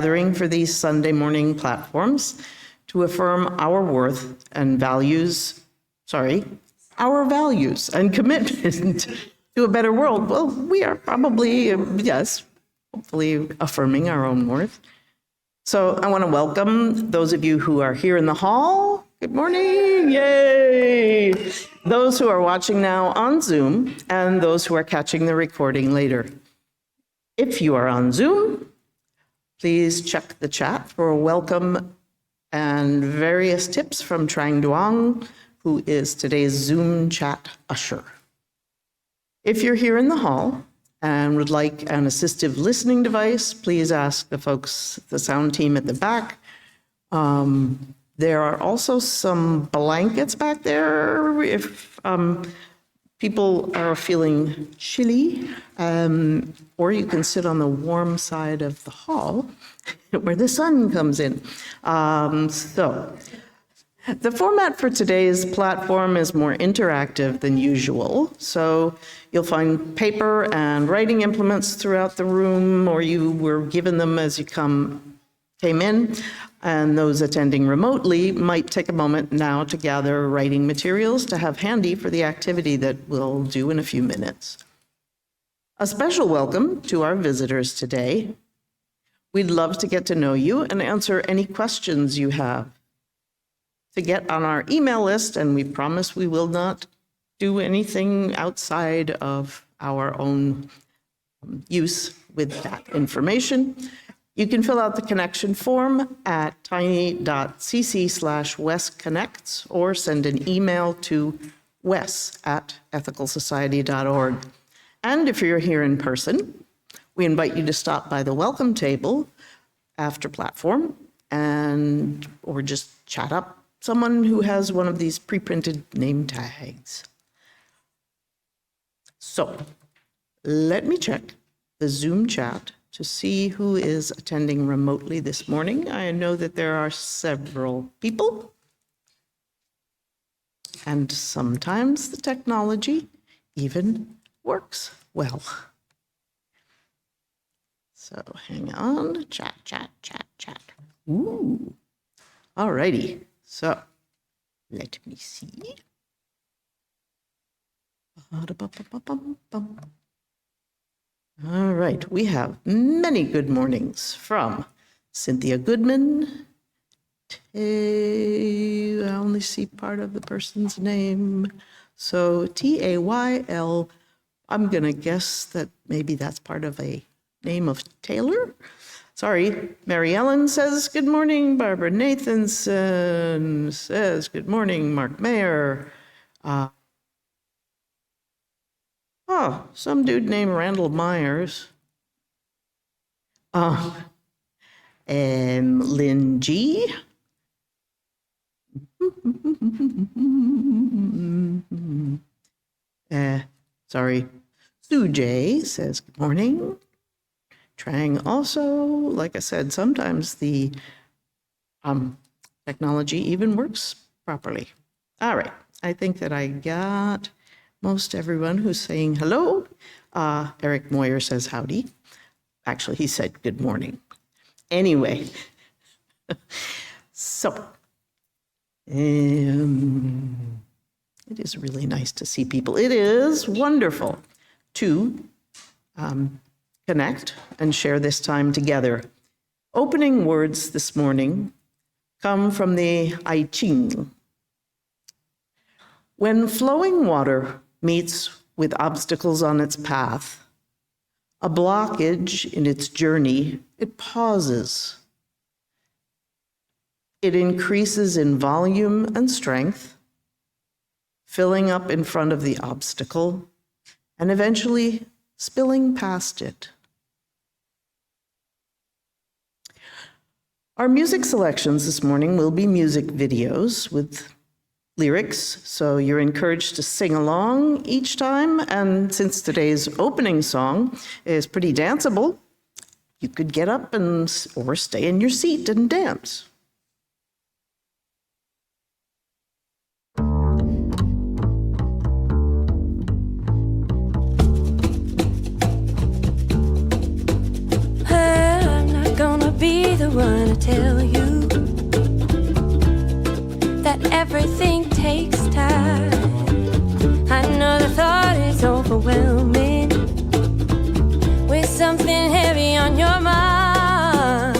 Gathering for these Sunday morning platforms to affirm our worth and values, our values and commitment to a better world. Well, we are probably, yes, hopefully affirming our own worth. So I want to welcome those of you who are here in the hall. Good morning, yay! Those who are watching now on Zoom and those who are catching the recording later. If you are on Zoom, please check the chat for a welcome and various tips from Trang Duong, who is today's Zoom chat usher. If you're here in the hall and would like an assistive listening device, please ask the folks, the sound team at the back. There are also some blankets back there if people are feeling chilly, or you can sit on the warm side of the hall where the sun comes in. So the format for today's platform is more interactive than usual. So you'll find paper and writing implements throughout the room, or you were given them as you came in. And those attending remotely might take a moment now to gather writing materials to have handy for the activity that we'll do in a few minutes. A special welcome to our visitors today. We'd love to get to know you and answer any questions you have. To get on our email list, and we promise we will not do anything outside of our own use with that information, you can fill out the connection form at tiny.cc/wesconnects or send an email to wes@ethicalsociety.org. And if you're here in person, we invite you to stop by the welcome table after platform or just chat up someone who has one of these pre-printed name tags. So let me check the Zoom chat to see who is attending remotely this morning. I know that there are several people, and sometimes the technology even works well. So hang on, chat. Ooh, all righty. So let me see. All right, we have many good mornings from Cynthia Goodman. I only see part of the person's name. So T-A-Y-L, I'm going to guess that maybe that's part of a name of Taylor. Sorry, Mary Ellen says good morning. Barbara Nathanson says good morning. Mark Mayer. Some dude named Randall Myers. Lynn G. Sorry. Sue J says good morning. Trang also, like I said, sometimes the technology even works properly. All right, I think that I got most everyone who's saying hello. Eric Moyer says howdy. Actually, he said good morning. Anyway, so it is really nice to see people. It is wonderful to connect and share this time together. Opening words this morning come from the I Ching. When flowing water meets with obstacles on its path, a blockage in its journey, it pauses. It increases in volume and strength, filling up in front of the obstacle, and eventually spilling past it. Our music selections this morning will be music videos with lyrics, so you're encouraged to sing along each time. And since today's opening song is pretty danceable, you could get up or stay in your seat and dance. I'm not gonna be wanna tell you that everything takes time. I know the thought is overwhelming, with something heavy on your mind.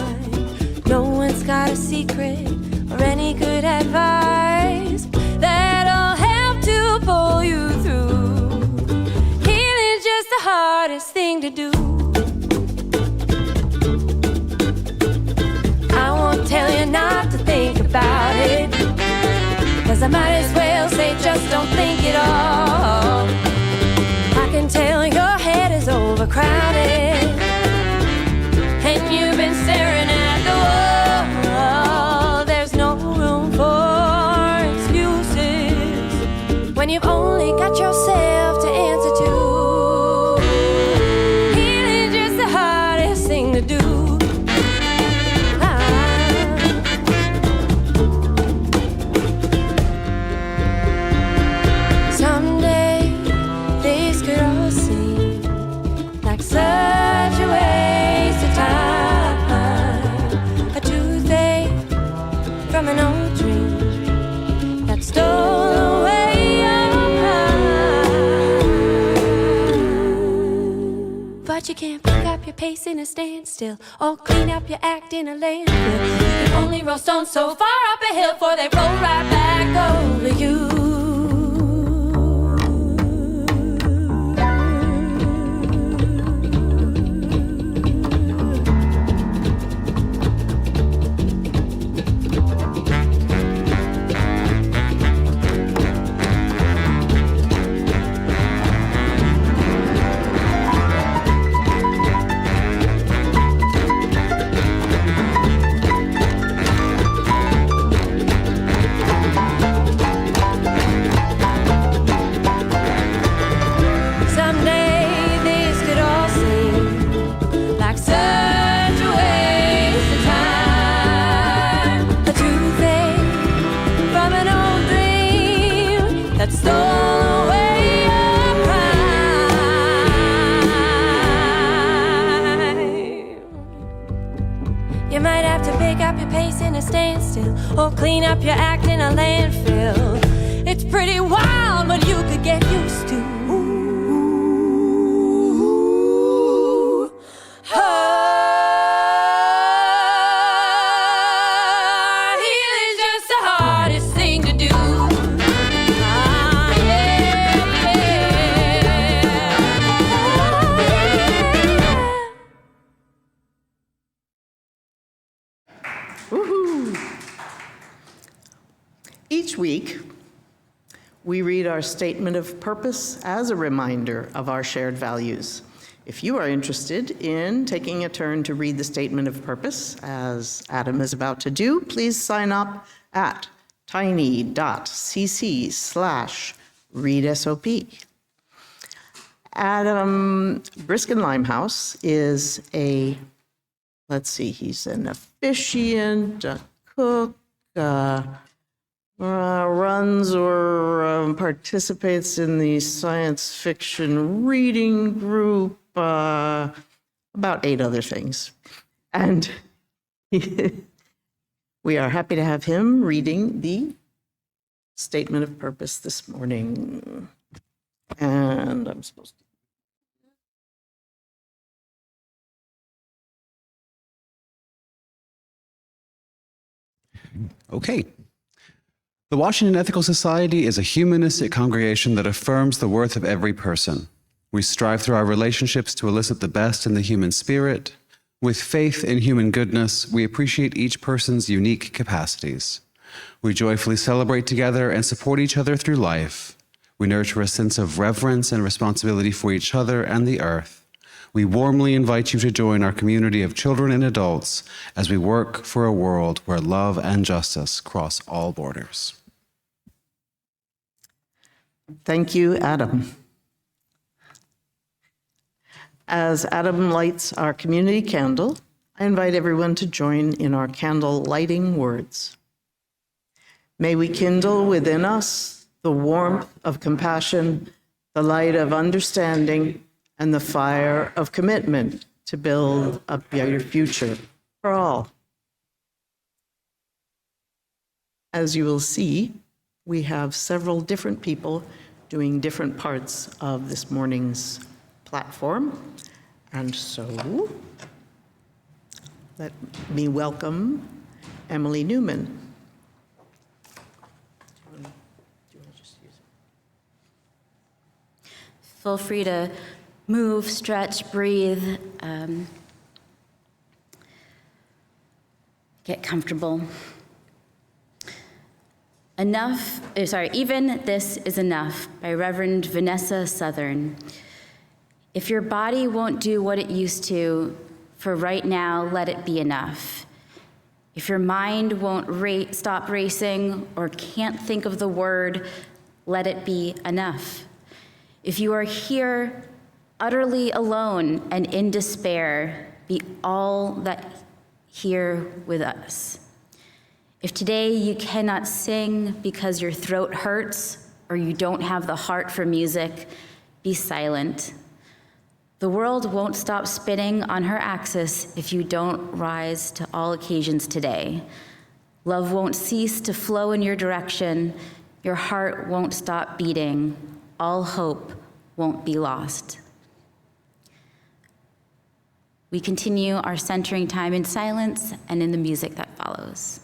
No one's got a secret or any good advice that'll help to pull you through. Healing's just the hardest thing to do. I won't tell you not to think about it, 'cause I might as well say just don't think at all. I can tell your head is overcrowded, and you've been staring at the wall. There's no room for excuses when you've only got yourself to answer to. Healing's just the hardest thing to do. Such a waste of time, a toothache from an old dream that stole away your mind. But you can't pick up your pace in a standstill, or clean up your act in a landfill. You can only roll stones so far up a hill, for they roll right back over you. Or clean up your act in a landfill. It's pretty wild, but you could get used to. Healing's just the hardest thing to do. Woohoo! Each week, we read our statement of purpose as a reminder of our shared values. If you are interested in taking a turn to read the statement of purpose, as Adam is about to do, please sign up at tiny.cc/readsop. Adam Briskin Limehouse is he's an officiant, a cook, runs or participates in the science fiction reading group, about 8 other things. And we are happy to have him reading the statement of purpose this morning. And I'm supposed to. Okay. The Washington Ethical Society is a humanistic congregation that affirms the worth of every person. We strive through our relationships to elicit the best in the human spirit. With faith in human goodness, we appreciate each person's unique capacities. We joyfully celebrate together and support each other through life. We nurture a sense of reverence and responsibility for each other and the earth. We warmly invite you to join our community of children and adults as we work for a world where love and justice cross all borders. Thank you, Adam. As Adam lights our community candle, I invite everyone to join in our candle lighting words. May we kindle within us the warmth of compassion, the light of understanding, and the fire of commitment to build a better future for all. As you will see, we have several different people doing different parts of this morning's platform. And so, let me welcome Emily Newman. Feel free to move, stretch, breathe, get comfortable. Even This Is Enough by Reverend Vanessa Southern. If your body won't do what it used to, for right now, let it be enough. If your mind won't stop racing or can't think of the word, let it be enough. If you are here utterly alone and in despair, be all that here with us. If today you cannot sing because your throat hurts or you don't have the heart for music, be silent. The world won't stop spinning on her axis if you don't rise to all occasions today. Love won't cease to flow in your direction. Your heart won't stop beating. All hope won't be lost. We continue our centering time in silence and in the music that follows.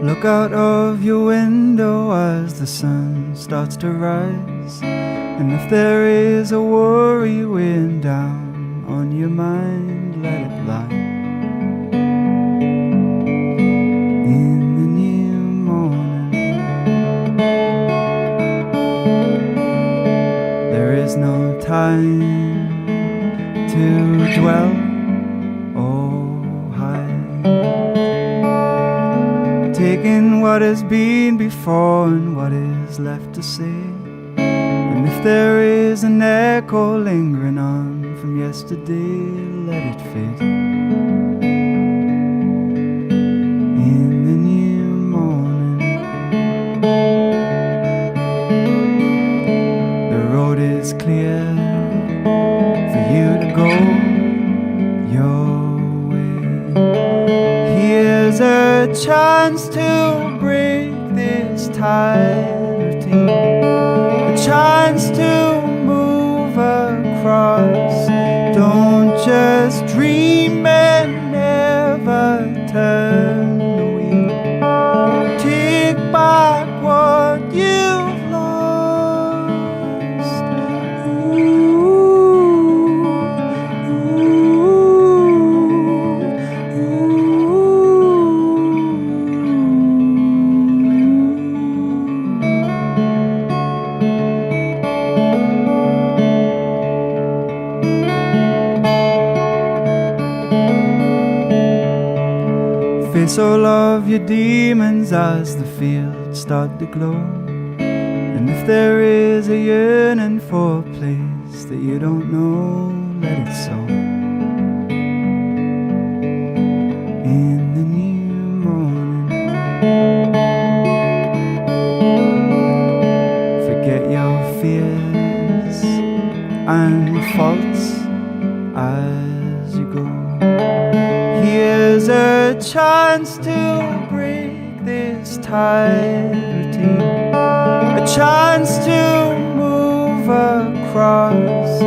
Look out of your window as the sun starts to rise. And if there is a worry weighing down on your mind, let it lie. In the new morning, there is no time to dwell or hide. Taking what has been before and what is left to say. And if there is an echo lingering on from yesterday, let it fade. In the new morning, the road is clear for you to go your way. Here's a chance to break this tired routine, a chance to move across. Don't just dream and never turn the wheel. Take back what you've lost. Face all of your demons as the fields start to glow. And if there is a yearning for a place that you don't know, let it sow. In the new morning, forget your fears faults as you go. Here's a chance to break this tight routine, a chance to move across.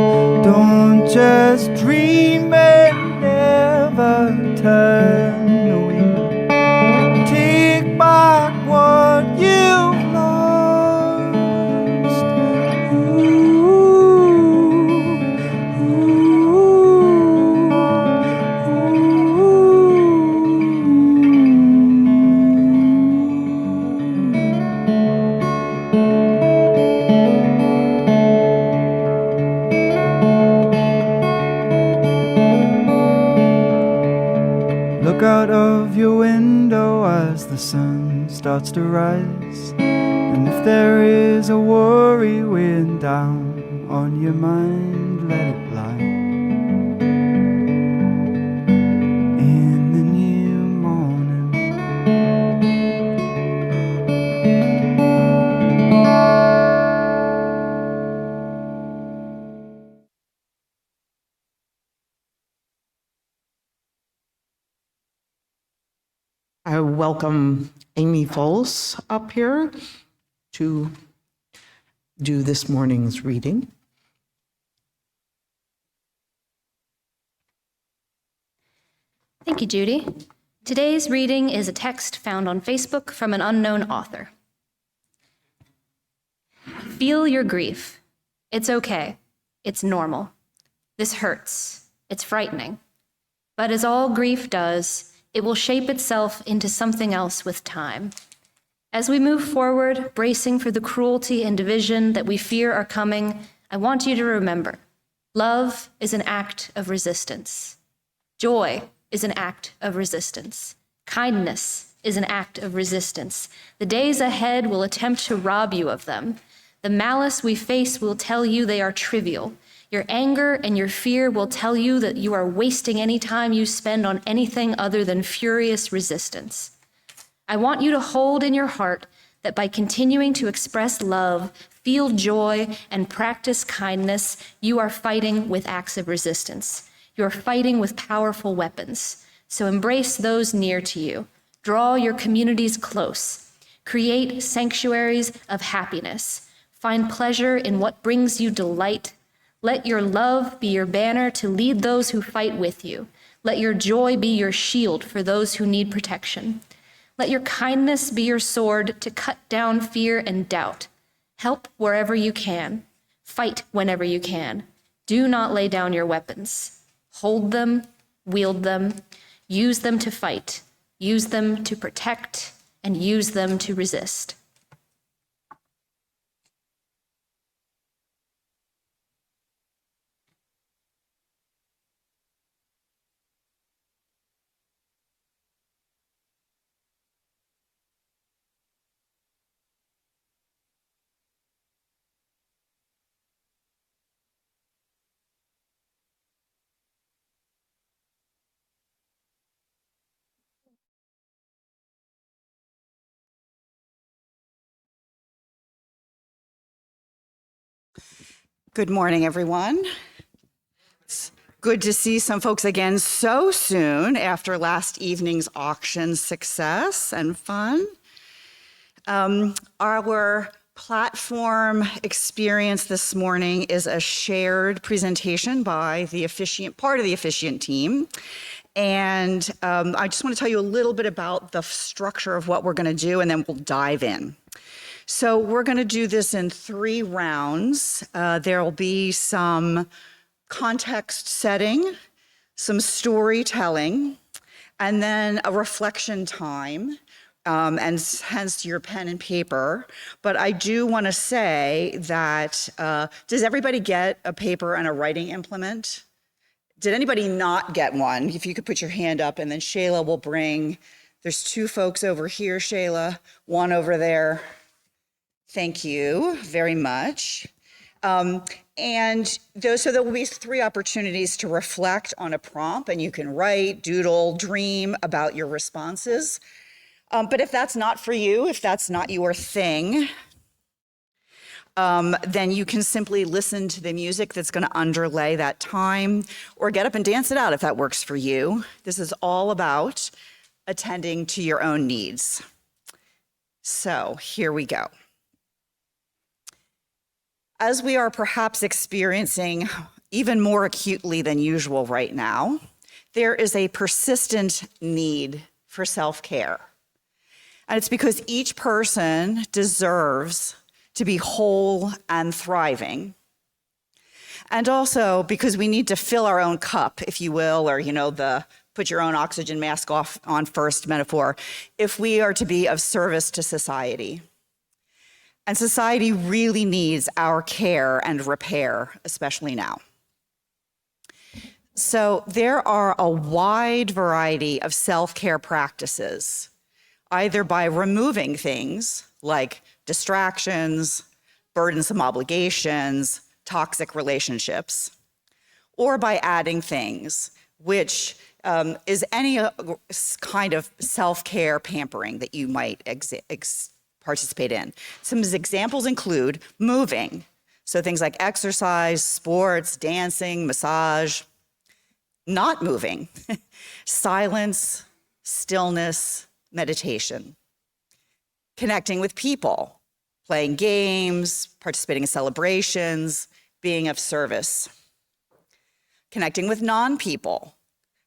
Don't just dream and never turn away. Take back what you've lost. Look out of your window as the sun starts to rise. And if there is a worry weighing down on your mind, let it lie. In the new morning, I welcome Amy Foles up here to do this morning's reading. Thank you, Judy. Today's reading is a text found on Facebook from an unknown author. Feel your grief. It's okay. It's normal. This hurts. It's frightening. But as all grief does, it will shape itself into something else with time. As we move forward, bracing for the cruelty and division that we fear are coming, I want you to remember, love is an act of resistance. Joy is an act of resistance. Kindness is an act of resistance. The days ahead will attempt to rob you of them. The malice we face will tell you they are trivial. Your anger and your fear will tell you that you are wasting any time you spend on anything other than furious resistance. I want you to hold in your heart that by continuing to express love, feel joy, and practice kindness, you are fighting with acts of resistance. You're fighting with powerful weapons. So embrace those near to you. Draw your communities close. Create sanctuaries of happiness. Find pleasure in what brings you delight. Let your love be your banner to lead those who fight with you. Let your joy be your shield for those who need protection. Let your kindness be your sword to cut down fear and doubt. Help wherever you can. Fight whenever you can. Do not lay down your weapons. Hold them, wield them, use them to fight, use them to protect, and use them to resist. Good morning, everyone. It's good to see some folks again so soon after last evening's auction success and fun. Our platform experience this morning is a shared presentation by part of the Officiant team. And I just want to tell you a little bit about the structure of what we're going to do, and then we'll dive in. So we're going to do this in 3 rounds. There'll be some context setting, some storytelling, and then a reflection time, and hence your pen and paper. But I do want to say that, does everybody get a paper and a writing implement? Did anybody not get one? If you could put your hand up, and then Shayla will bring, there's 2 folks over here, Shayla, 1 over there. Thank you very much. So there will be 3 opportunities to reflect on a prompt, and you can write, doodle, dream about your responses. But if that's not for you, if that's not your thing, then you can simply listen to the music that's going to underlay that time, or get up and dance it out if that works for you. This is all about attending to your own needs. So here we go. As we are perhaps experiencing even more acutely than usual right now, there is a persistent need for self-care. And it's because each person deserves to be whole and thriving. And also because we need to fill our own cup, if you will, or, the put your own oxygen mask on first metaphor, if we are to be of service to society. And society really needs our care and repair, especially now. So there are a wide variety of self-care practices, either by removing things like distractions, burdensome obligations, toxic relationships, or by adding things, which is any kind of self-care pampering that you might participate in. Some examples include moving, so things like exercise, sports, dancing, massage. Not moving, silence, stillness, meditation. Connecting with people, playing games, participating in celebrations, being of service. Connecting with non-people,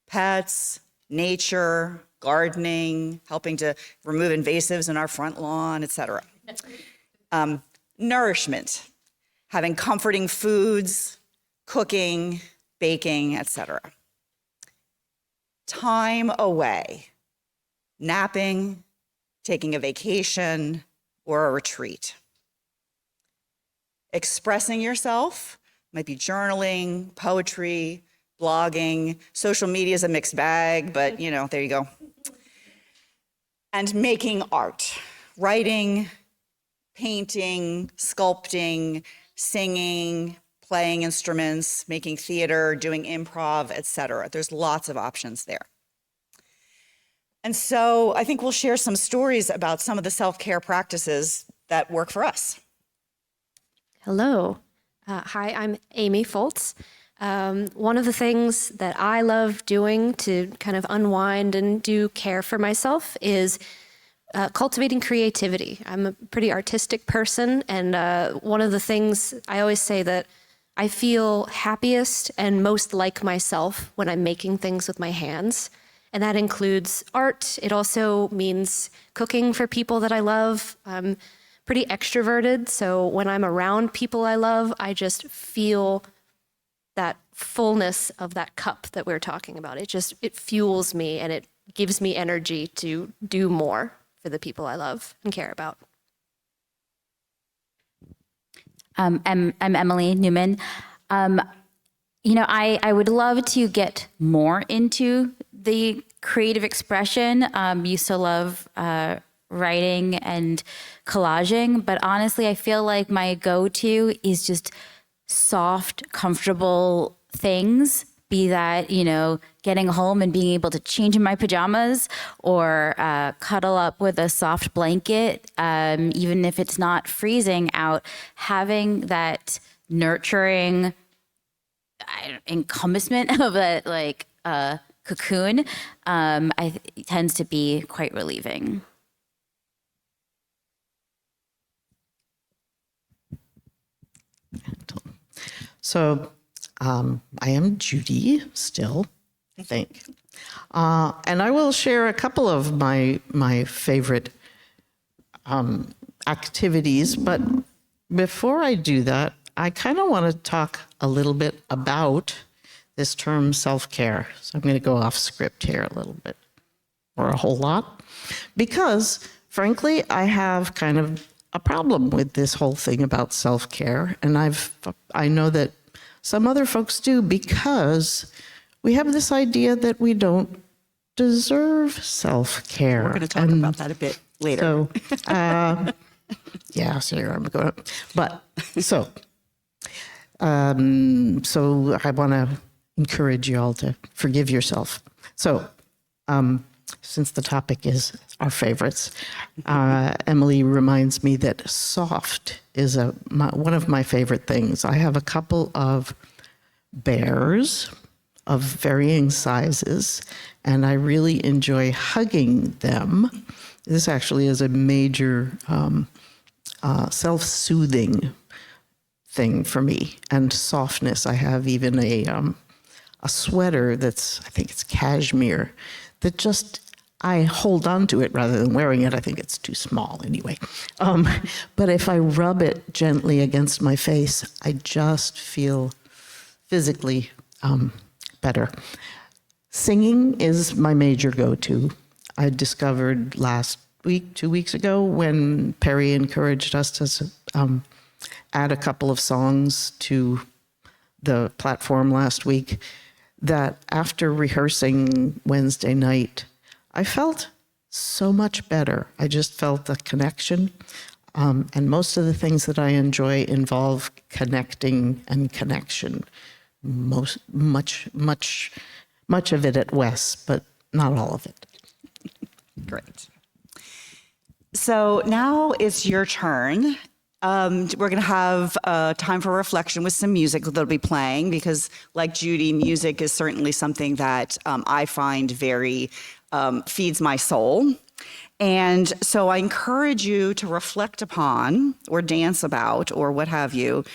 pets, nature, gardening, helping to remove invasives in our front lawn, etc. Nourishment, having comforting foods, cooking, baking, etc. Time away, napping, taking a vacation, or a retreat. Expressing yourself might be journaling, poetry, blogging. Social media is a mixed bag, but there you go. And making art, writing, painting, sculpting, singing, playing instruments, making theater, doing improv, etc. There's lots of options there. And so I think we'll share some stories about some of the self-care practices that work for us. Hello. Hi, I'm Amy Foltz. One of the things that I love doing to kind of unwind and do care for myself is cultivating creativity. I'm a pretty artistic person, and one of the things I always say that I feel happiest and most like myself when I'm making things with my hands. And that includes art. It also means cooking for people that I love. I'm pretty extroverted, so when I'm around people I love, I just feel that fullness of that cup that we're talking about. It fuels me and it gives me energy to do more for the people I love and care about. I'm Emily Newman. I would love to get more into the creative expression. Used to love writing and collaging, but honestly, I feel like my go-to is just soft, comfortable things, be that, getting home and being able to change in my pajamas or cuddle up with a soft blanket, even if it's not freezing out, having that nurturing encompassment of a cocoon tends to be quite relieving. So I am Judy still, I think. And I will share a couple of my favorite activities. But before I do that, I kind of want to talk a little bit about this term self-care. So I'm going to go off script here a little bit, or a whole lot, because frankly, I have kind of a problem with this whole thing about self-care. And I know that some other folks do, because we have this idea that we don't deserve self-care. We're going to talk about that a bit later. So, yeah, so here I'm going. But so I want to encourage you all to forgive yourself. So since the topic is our favorites, Emily reminds me that soft is one of my favorite things. I have a couple of bears of varying sizes, and I really enjoy hugging them. This actually is a major self-soothing thing for me, and softness. I have even a sweater that's, I think it's cashmere, that just, I hold on to it rather than wearing it. I think it's too small anyway. But if I rub it gently against my face, I just feel physically better. Singing is my major go-to. I discovered last week, 2 weeks ago, when Perry encouraged us to add a couple of songs to the platform last week, that after rehearsing Wednesday night, I felt so much better. I just felt the connection. And most of the things that I enjoy involve connecting and connection. Much of it at WES, but not all of it. Great. So now it's your turn. We're going to have time for reflection with some music that'll be playing, because like Judy, music is certainly something that I find very feeds my soul. And so I encourage you to reflect upon, or dance about, or what have you,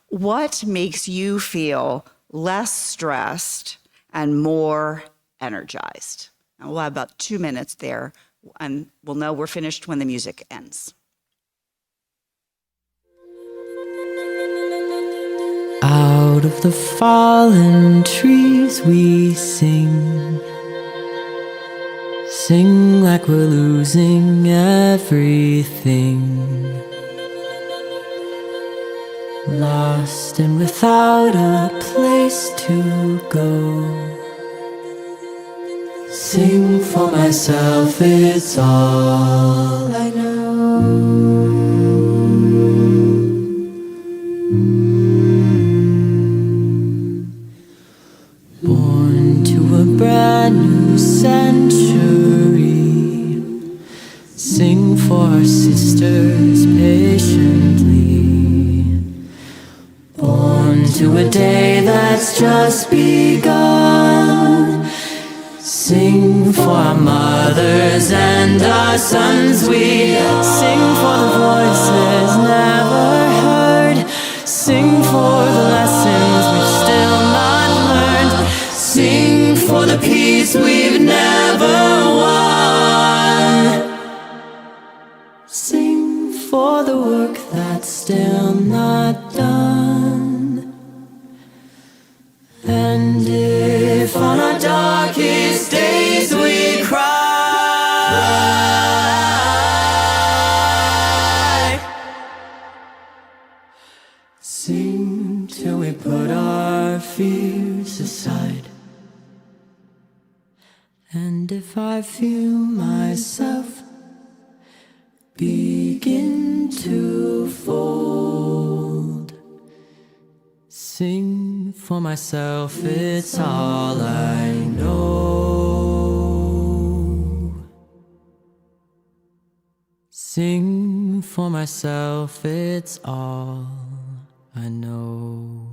what makes you feel less stressed and more energized. And we'll have about 2 minutes there, and we'll know we're finished when the music ends. Out of the fallen trees we sing, sing like we're losing everything, lost and without a place to go. Sing for myself, it's all I know. Born to a brand new century, sing for our sisters patiently. Born to a day that's just begun, sing for our mothers and our sons. We sing for the voices never heard, sing for the lessons we've still not learned, sing for the peace we've never won, sing for the work that's still not done. And if on our darkest days we cry, sing till we put our fears aside. And if I feel myself begin to fold, sing for myself, it's all I know. Sing for myself, it's all I know.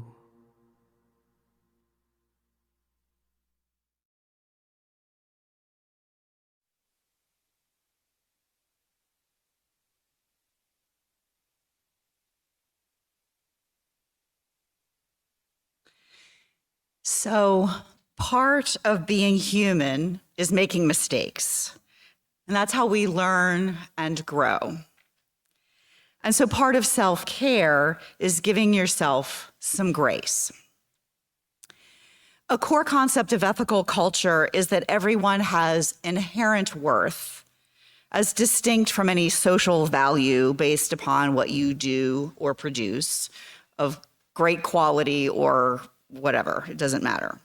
So part of being human is making mistakes. And that's how we learn and grow. And so part of self-care is giving yourself some grace. A core concept of ethical culture is that everyone has inherent worth, as distinct from any social value based upon what you do or produce, of great quality or whatever, it doesn't matter.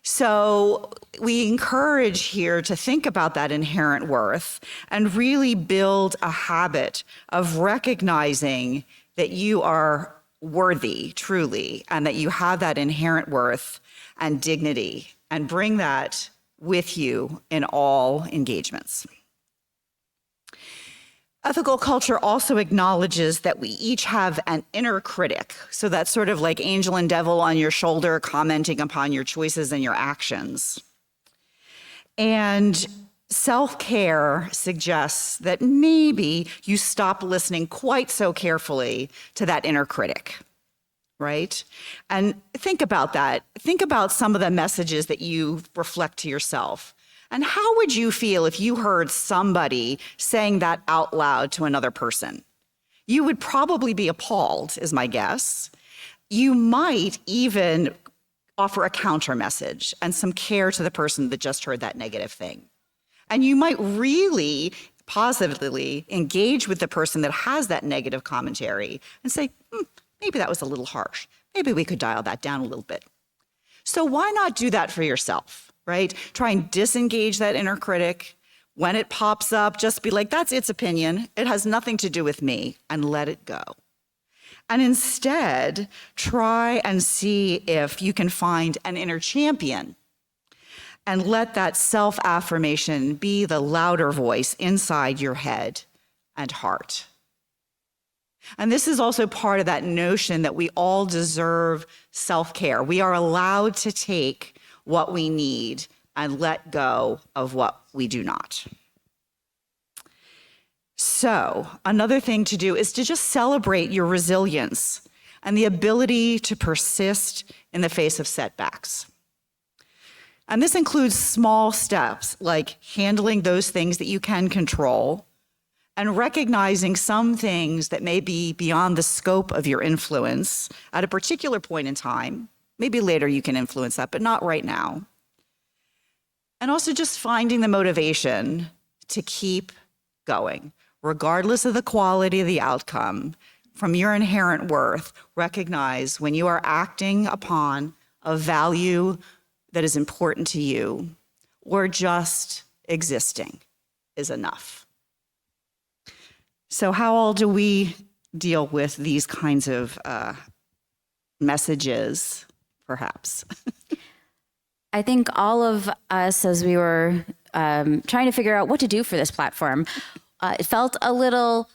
So we encourage here to think about that inherent worth and really build a habit of recognizing that you are worthy, truly, and that you have that inherent worth and dignity, and bring that with you in all engagements. Ethical culture also acknowledges that we each have an inner critic. So that's sort of like angel and devil on your shoulder commenting upon your choices and your actions. And self-care suggests that maybe you stop listening quite so carefully to that inner critic, right? And think about that. Think about some of the messages that you reflect to yourself. And how would you feel if you heard somebody saying that out loud to another person? You would probably be appalled, is my guess. You might even offer a counter message and some care to the person that just heard that negative thing. And you might really positively engage with the person that has that negative commentary and say, maybe that was a little harsh. Maybe we could dial that down a little bit. So why not do that for yourself, right? Try and disengage that inner critic. When it pops up, just be like, that's its opinion. It has nothing to do with me, and let it go. And instead, try and see if you can find an inner champion and let that self-affirmation be the louder voice inside your head and heart. And this is also part of that notion that we all deserve self-care. We are allowed to take what we need and let go of what we do not. So, another thing to do is to just celebrate your resilience and the ability to persist in the face of setbacks. And this includes small steps like handling those things that you can control and recognizing some things that may be beyond the scope of your influence at a particular point in time. Maybe later you can influence that, but not right now. And also just finding the motivation to keep going, regardless of the quality of the outcome. From your inherent worth, recognize when you are acting upon a value that is important to you, or just existing is enough. So how all do we deal with these kinds of messages, perhaps? I think all of us, as we were trying to figure out what to do for this platform, it felt a little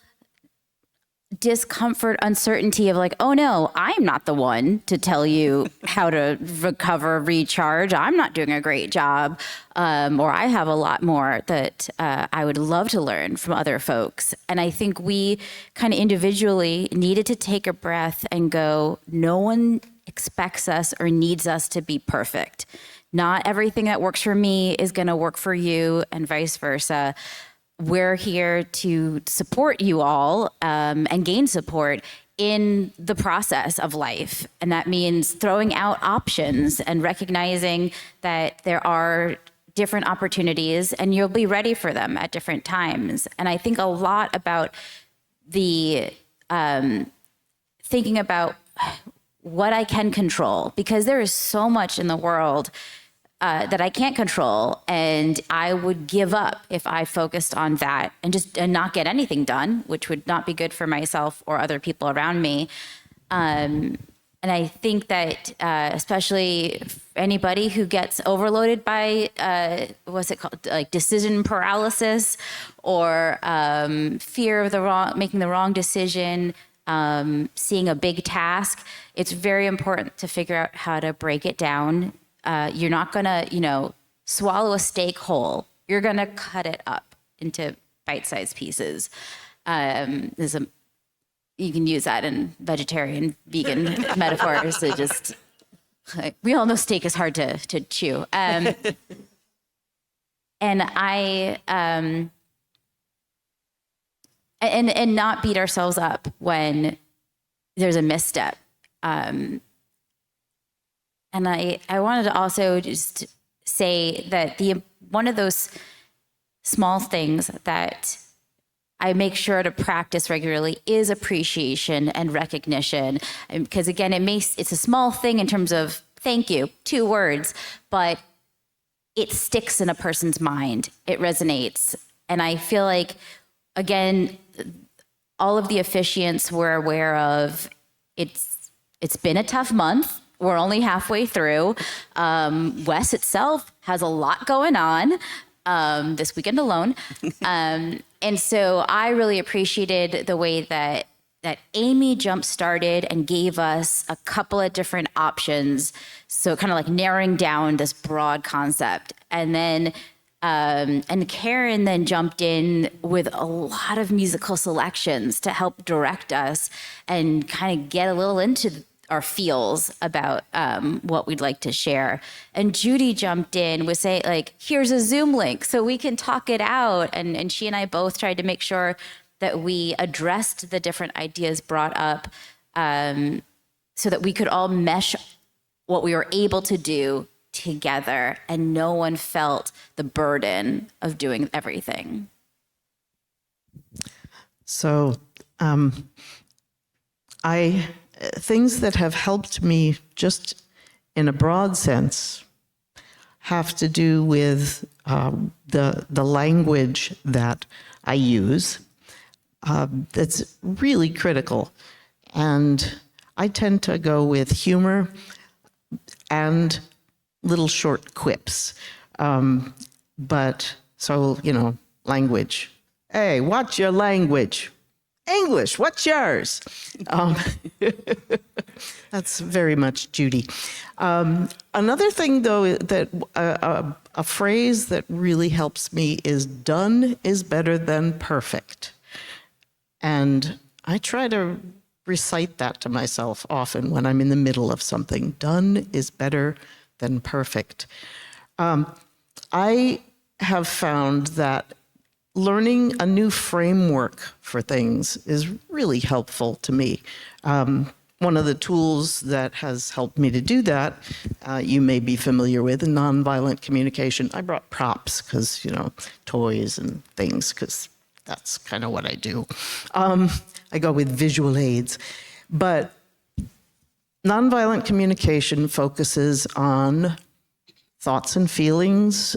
discomfort, uncertainty of like, oh no, I'm not the one to tell you how to recover, recharge. I'm not doing a great job. Or I have a lot more that I would love to learn from other folks. And I think we kind of individually needed to take a breath and go, no one expects us or needs us to be perfect. Not everything that works for me is going to work for you, and vice versa. We're here to support you all and gain support in the process of life. And that means throwing out options and recognizing that there are different opportunities and you'll be ready for them at different times. And I think a lot about the thinking about what I can control, because there is so much in the world that I can't control, and I would give up if I focused on that and not get anything done, which would not be good for myself or other people around me. And I think that especially anybody who gets overloaded by what's it called, like decision paralysis or fear of making the wrong decision, seeing a big task, it's very important to figure out how to break it down. You're not gonna, swallow a steak whole. You're gonna cut it up into bite-sized pieces. You can use that in vegetarian, vegan metaphors. It just, we all know steak is hard to chew. And not beat ourselves up when there's a misstep. And I wanted to also just say that one of those small things that I make sure to practice regularly is appreciation and recognition. Because again, it's a small thing in terms of thank you, 2 words, but it sticks in a person's mind. It resonates. And I feel like, again, all of the officiants we're aware of, it's been a tough month we're only halfway through. WES itself has a lot going on this weekend alone. And so I really appreciated the way that Amy jump-started and gave us a couple of different options. So kind of like narrowing down this broad concept. And then and Karen then jumped in with a lot of musical selections to help direct us and kind of get a little into our feels about what we'd like to share. And Judy jumped in with saying, like, here's a Zoom link so we can talk it out. And she and I both tried to make sure that we addressed the different ideas brought up so that we could all mesh what we were able to do together and no one felt the burden of doing everything. So things that have helped me just in a broad sense have to do with the language that I use. That's really critical. And I tend to go with humor and little short quips. But so, language. Hey, what's your language? English, what's yours? That's very much Judy. Another thing, though, that a phrase that really helps me is done is better than perfect. And I try to recite that to myself often when I'm in the middle of something. Done is better than perfect. I have found that learning a new framework for things is really helpful to me. One of the tools that has helped me to do that, you may be familiar with, nonviolent communication. I brought props because, toys and things, because that's kind of what I do. I go with visual aids. But nonviolent communication focuses on thoughts and feelings.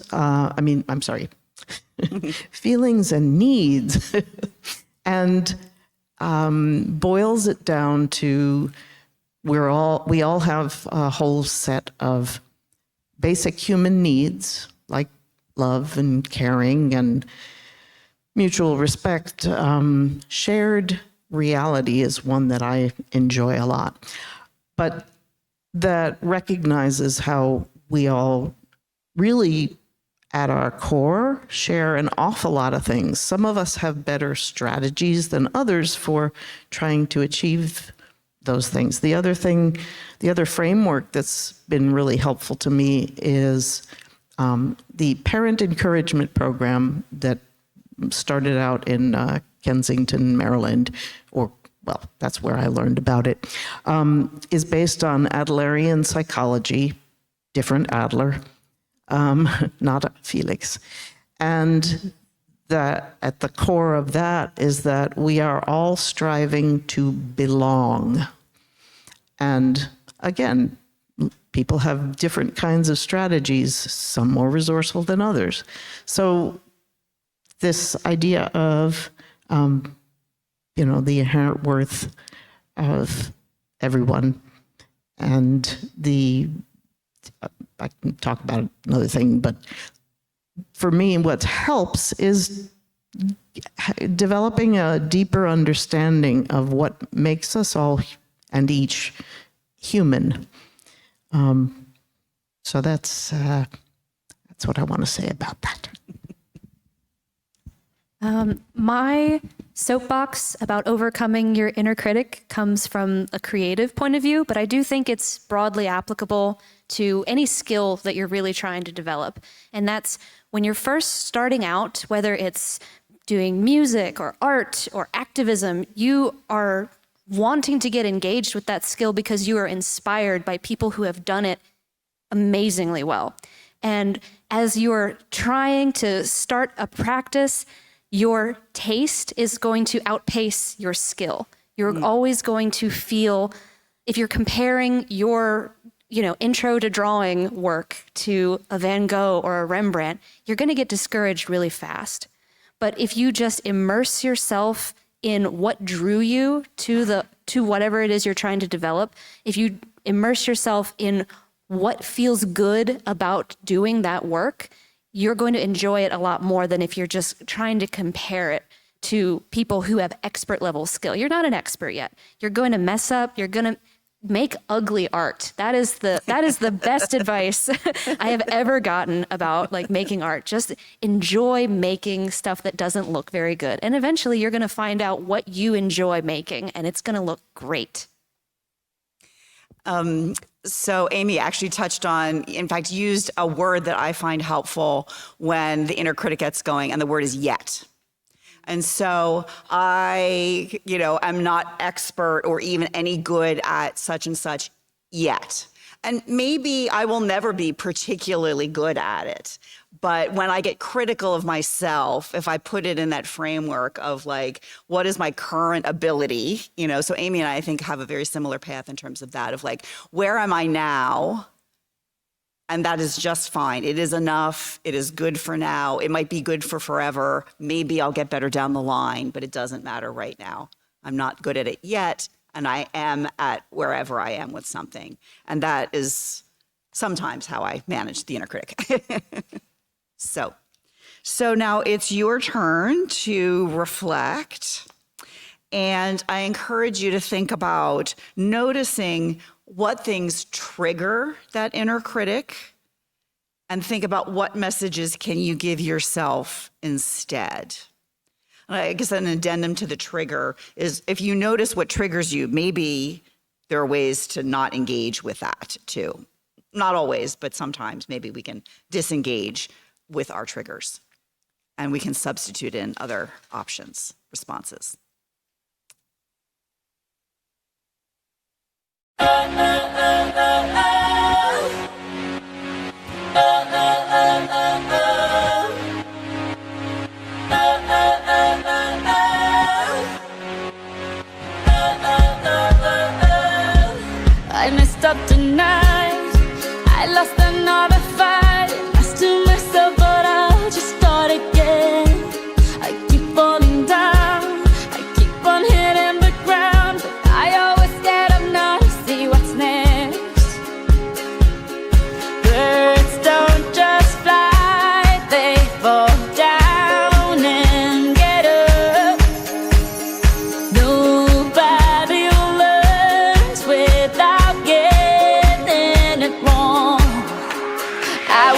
Feelings and needs, and boils it down to we all have a whole set of basic human needs like love and caring and mutual respect. Shared reality is one that I enjoy a lot, but that recognizes how we all really at our core share an awful lot of things. Some of us have better strategies than others for trying to achieve those things. The other framework that's been really helpful to me is the parent encouragement program that started out in Kensington, Maryland, that's where I learned about it, is based on Adlerian psychology, different Adler, not Felix. And that at the core of that is that we are all striving to belong. And again, people have different kinds of strategies, some more resourceful than others. So this idea of, the inherent worth of everyone and I can talk about another thing, but for me, what helps is developing a deeper understanding of what makes us all and each human. So that's what I want to say about that. My soapbox about overcoming your inner critic comes from a creative point of view, but I do think it's broadly applicable to any skill that you're really trying to develop. And that's when you're first starting out, whether it's doing music or art or activism, you are wanting to get engaged with that skill because you are inspired by people who have done it amazingly well. And as you're trying to start a practice, your taste is going to outpace your skill. You're always going to feel, if you're comparing your, intro to drawing work to a Van Gogh or a Rembrandt, you're going to get discouraged really fast. But if you just immerse yourself in what drew you to to whatever it is you're trying to develop, if you immerse yourself in what feels good about doing that work, you're going to enjoy it a lot more than if you're just trying to compare it to people who have expert level skill. You're not an expert yet. You're going to mess up. You're going to make ugly art. That is the best advice I have ever gotten about like making art. Just enjoy making stuff that doesn't look very good. And eventually you're going to find out what you enjoy making, and it's going to look great. So Amy actually touched on, in fact, used a word that I find helpful when the inner critic gets going, and the word is yet. And so I, am not expert or even any good at such and such yet. And maybe I will never be particularly good at it. But when I get critical of myself, if I put it in that framework of like, what is my current ability? So Amy and I think have a very similar path in terms of that, of like, where am I now? And that is just fine. It is enough. It is good for now. It might be good for forever. Maybe I'll get better down the line, but it doesn't matter right now. I'm not good at it yet, and I am at wherever I am with something. And that is sometimes how I manage the inner critic. So now it's your turn to reflect. And I encourage you to think about noticing what things trigger that inner critic, and think about what messages can you give yourself instead. I guess an addendum to the trigger is, if you notice what triggers you, maybe there are ways to not engage with that too. Not always, but sometimes maybe we can disengage with our triggers and we can substitute in other options, responses. I messed up tonight. I lost another fight. Lost to myself, but I'll just start again. I keep falling down. I keep on hitting the ground, but I always get up now to see what's next. Birds don't just fly, they fall down and get up. Nobody learns without getting it wrong. I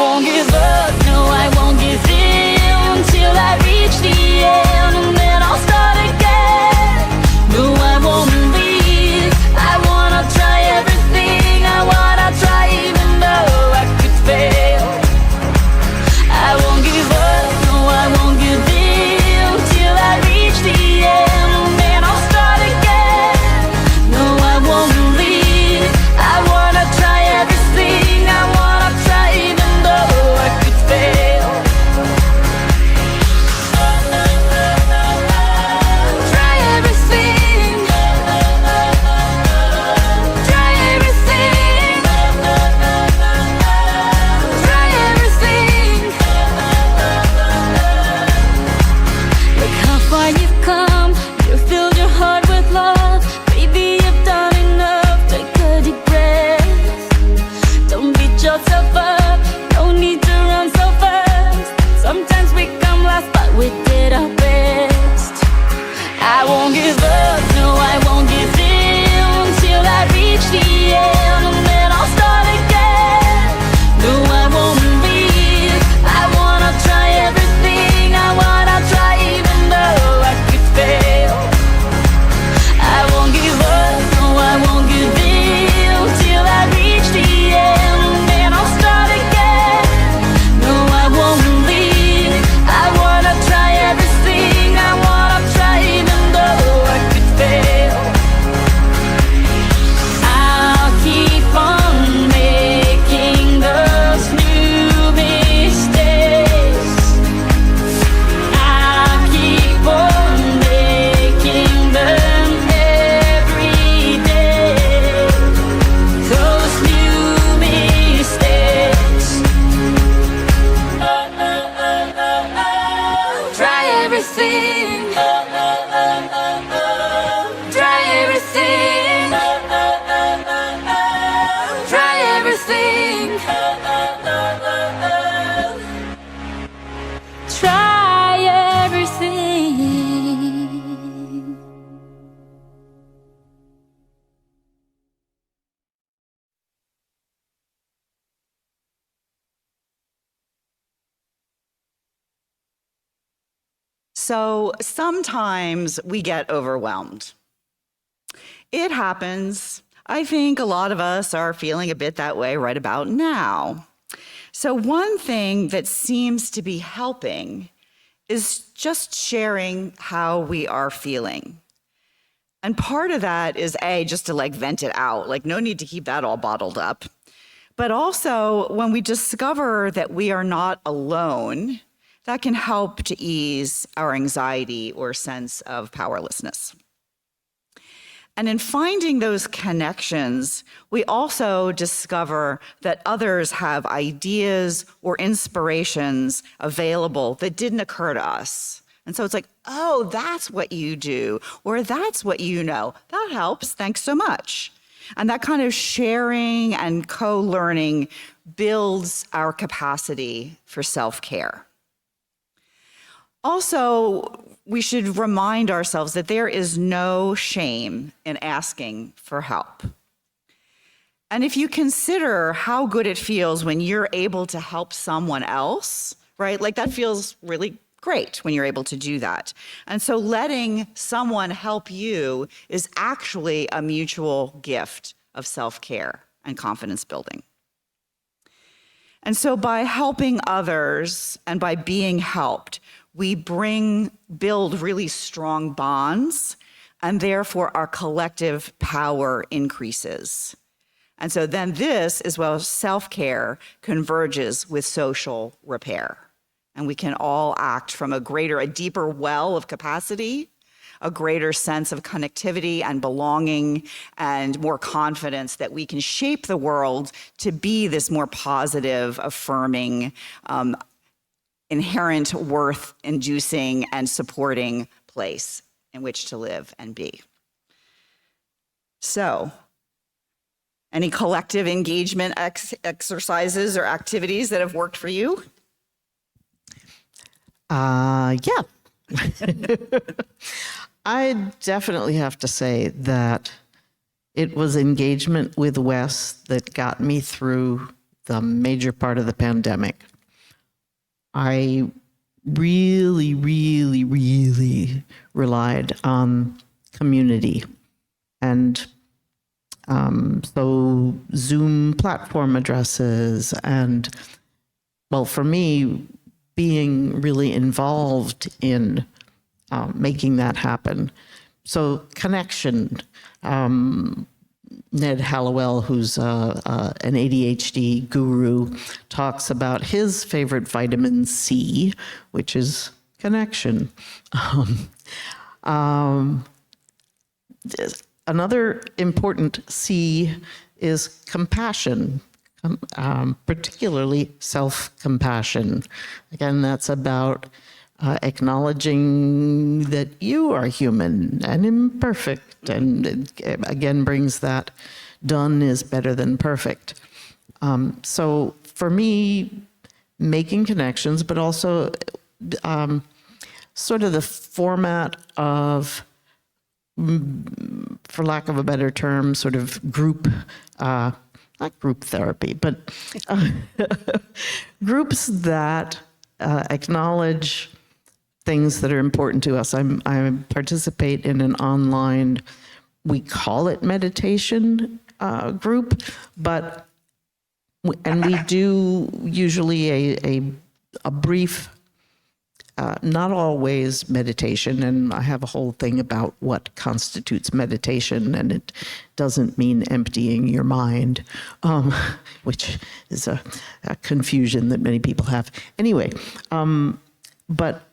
So sometimes we get overwhelmed. It happens. I think a lot of us are feeling a bit that way right about now. So one thing that seems to be helping is just sharing how we are feeling. And part of that is just to vent it out, no need to keep that all bottled up. But also when we discover that we are not alone, that can help to ease our anxiety or sense of powerlessness. And in finding those connections, we also discover that others have ideas or inspirations available that didn't occur to us. And so it's oh, that's what you do, or that's what you know. That helps, thanks so much. And that kind of sharing and co-learning builds our capacity for self-care. Also, we should remind ourselves that there is no shame in asking for help. And if you consider how good it feels when you're able to help someone else, right? That feels really great when you're able to do that. And so letting someone help you is actually a mutual gift of self-care and confidence building. And so by helping others and by being helped, we build really strong bonds, and therefore our collective power increases. And so then this, as well as self-care, converges with social repair. And we can all act from a deeper well of capacity, a greater sense of connectivity and belonging, and more confidence that we can shape the world to be this more positive, affirming, inherent worth-inducing and supporting place in which to live and be. So, any collective engagement exercises or activities that have worked for you? Yeah. I definitely have to say that it was engagement with WES that got me through the major part of the pandemic. I really, really, really relied on community. And so Zoom platform addresses and, well, for me, being really involved in making that happen. So connection. Ned Hallowell, who's an ADHD guru, talks about his favorite vitamin C, which is connection. Another important C is compassion, particularly self-compassion. Again, that's about acknowledging that you are human and imperfect, and it again brings that done is better than perfect. So for me, making connections, but also sort of the format of, for lack of a better term, sort of group, not group therapy, but groups that acknowledge things that are important to us. I participate in an online, we call it meditation group, but, and we do usually a brief, not always meditation, and I have a whole thing about what constitutes meditation, and it doesn't mean emptying your mind, which is a confusion that many people have. Anyway, but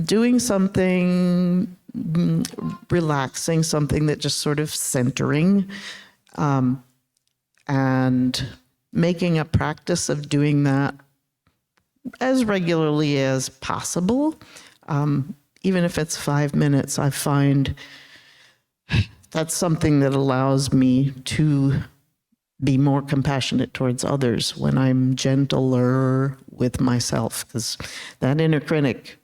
doing something relaxing, something that just sort of centering, and making a practice of doing that as regularly as possible. Even if it's 5 minutes, I find that's something that allows me to be more compassionate towards others when I'm gentler with myself, because that inner critic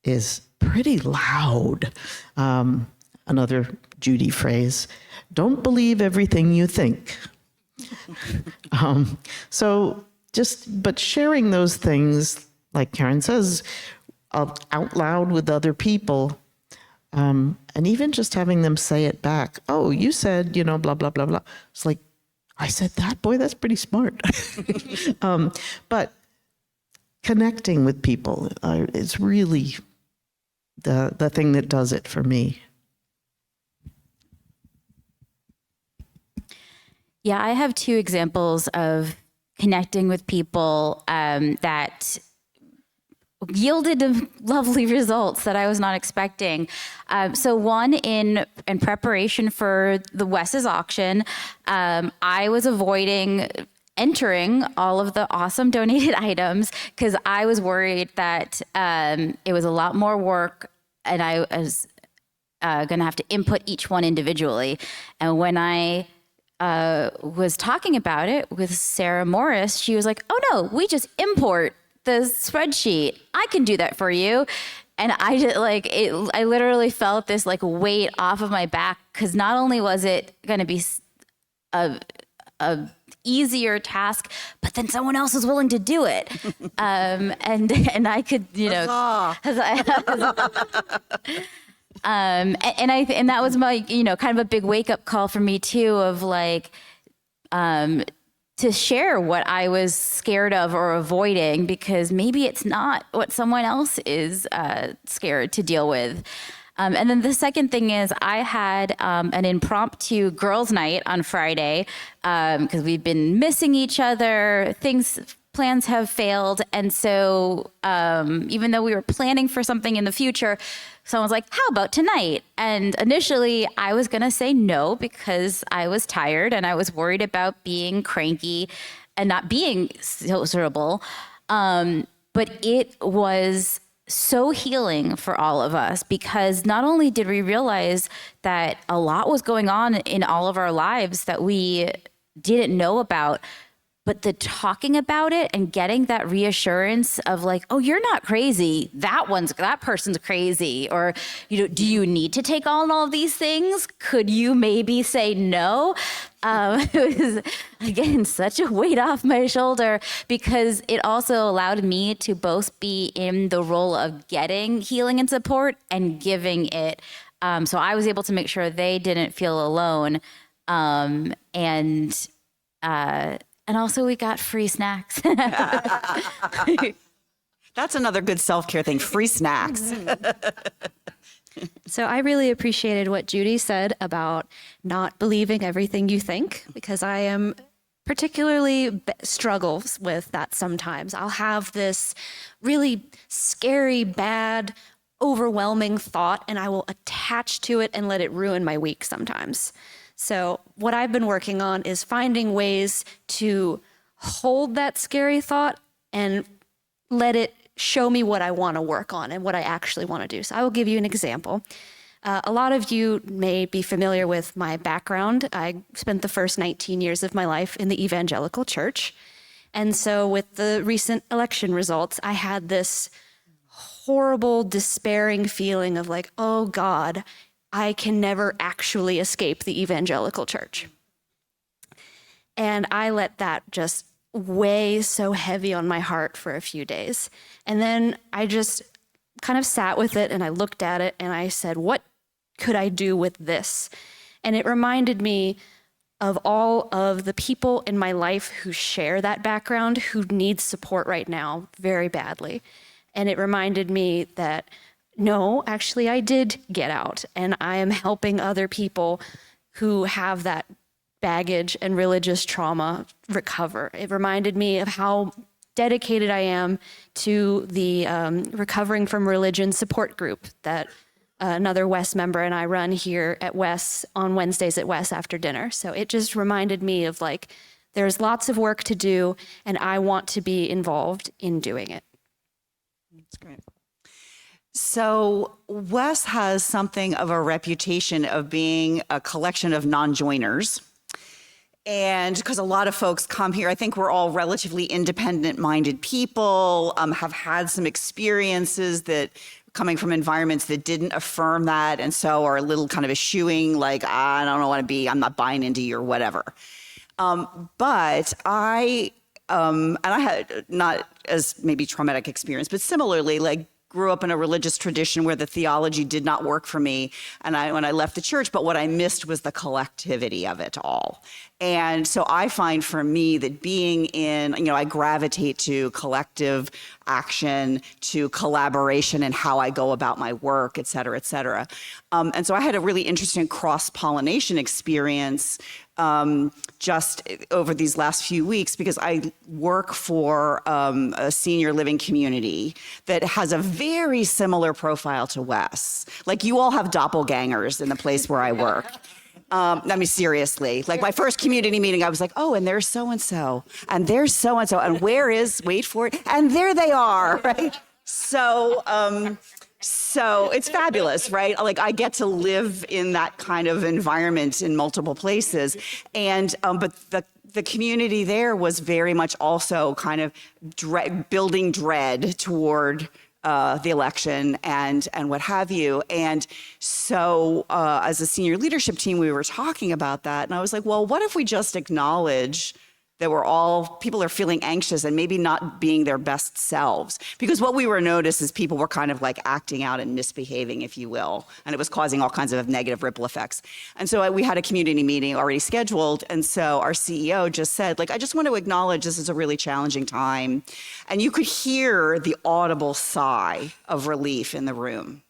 is pretty loud. Another Judy phrase, don't believe everything you think. But sharing those things, like Karen says, out loud with other people. And even just having them say it back. Oh, you said, blah, blah, blah, blah. It's like, I said that? Boy, that's pretty smart. But connecting with people is really the thing that does it for me. Yeah, I have two examples of connecting with people that yielded lovely results that I was not expecting. So one, in preparation for the WES's auction, I was avoiding entering all of the awesome donated items because I was worried that it was a lot more work and I was going to have to input each one individually. And when I was talking about it with Sarah Morris, she was like, oh no, we just import the spreadsheet. I can do that for you. And I just I literally felt this weight off of my back because not only was it going to be a easier task, but then someone else was willing to do it. And I could, and that was my, kind of a big wake up call for me too, of to share what I was scared of or avoiding, because maybe it's not what someone else is scared to deal with. And then the second thing is I had an impromptu girls' night on Friday because we've been missing each other. Plans have failed. And so even though we were planning for something in the future, someone was like, how about tonight? And initially I was going to say no because I was tired and I was worried about being cranky and not being sociable. But it was so healing for all of us because not only did we realize that a lot was going on in all of our lives that we didn't know about, but the talking about it and getting that reassurance of oh, you're not crazy. That person's crazy. Or, do you need to take on all of these things? Could you maybe say no? It was, again, such a weight off my shoulder because it also allowed me to both be in the role of getting healing and support and giving it. So I was able to make sure they didn't feel alone. And also we got free snacks. That's another good self-care thing, free snacks. So I really appreciated what Judy said about not believing everything you think, because I am particularly struggles with that sometimes. I'll have this really scary, bad, overwhelming thought, and I will attach to it and let it ruin my week sometimes. So what I've been working on is finding ways to hold that scary thought and let it show me what I want to work on and what I actually want to do. So I will give you an example. A lot of you may be familiar with my background. I spent the first 19 years of my life in the evangelical church. And so with the recent election results, I had this horrible, despairing feeling of oh God, I can never actually escape the evangelical church. And I let that just weigh so heavy on my heart for a few days. And then I just kind of sat with it and I looked at it and I said, what could I do with this? And it reminded me of all of the people in my life who share that background, who need support right now very badly. And it reminded me that no, actually, I did get out, and I am helping other people who have that baggage and religious trauma recover. It reminded me of how dedicated I am to the Recovering from Religion support group that another WES member and I run here at WES on Wednesdays at WES after dinner. So it just reminded me of there's lots of work to do, and I want to be involved in doing it. That's great. So WES has something of a reputation of being a collection of non-joiners. And because a lot of folks come here, I think we're all relatively independent-minded people, have had some experiences that coming from environments that didn't affirm that, and so are a little kind of eschewing, I don't want to be, I'm not buying into you or whatever. But and I had not as maybe traumatic experience, but similarly, grew up in a religious tradition where the theology did not work for me when I left the church, but what I missed was the collectivity of it all. And so I find for me that being in, I gravitate to collective action, to collaboration in how I go about my work, et cetera, et cetera. And so I had a really interesting cross-pollination experience just over these last few weeks, because I work for a senior living community that has a very similar profile to WES. Like, you all have doppelgangers in the place where I work. I mean, seriously, like my first community meeting, I was like, oh, and there's so-and-so, and there's so-and-so, and where is, wait for it, and there they are, right? So it's fabulous, right? Like, I get to live in that kind of environment in multiple places. And, but the community there was very much also kind of building dread toward the election and what have you. And so as a senior leadership team, we were talking about that. And I was like, well, what if we just acknowledge that people are feeling anxious and maybe not being their best selves? Because what we were noticed is people were kind of like acting out and misbehaving, if you will, and it was causing all kinds of negative ripple effects. And so we had a community meeting already scheduled, and so our CEO just said, like, I just want to acknowledge this is a really challenging time. And you could hear the audible sigh of relief in the room.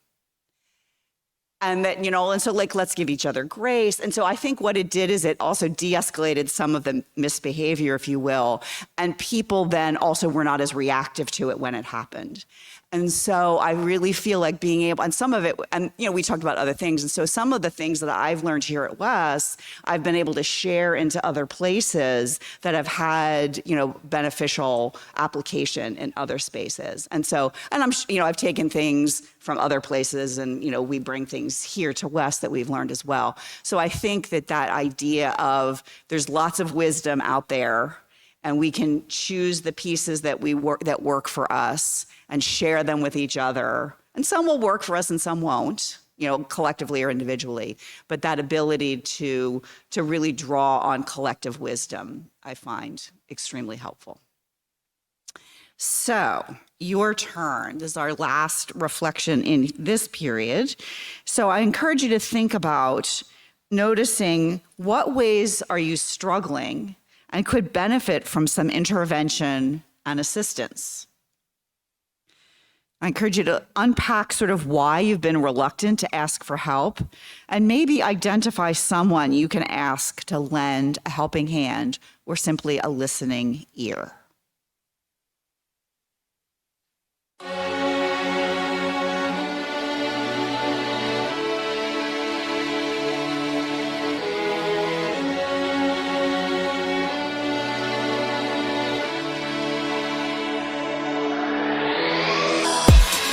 And that, and so like, let's give each other grace. And so I think what it did is it also de-escalated some of the misbehavior, if you will. And people then also were not as reactive to it when it happened. And so I really feel like being able, and some of it, and we talked about other things. And so some of the things that I've learned here at WES, I've been able to share into other places that have had, beneficial application in other spaces. And so, and I've taken things from other places, and, we bring things here to WES that we've learned as well. So I think that idea of there's lots of wisdom out there, and we can choose the pieces that work for us and share them with each other. And some will work for us and some won't, collectively or individually. But that ability to really draw on collective wisdom, I find extremely helpful. So, your turn. This is our last reflection in this period. So I encourage you to think about noticing what ways are you struggling and could benefit from some intervention and assistance. I encourage you to unpack sort of why you've been reluctant to ask for help, and maybe identify someone you can ask to lend a helping hand or simply a listening ear.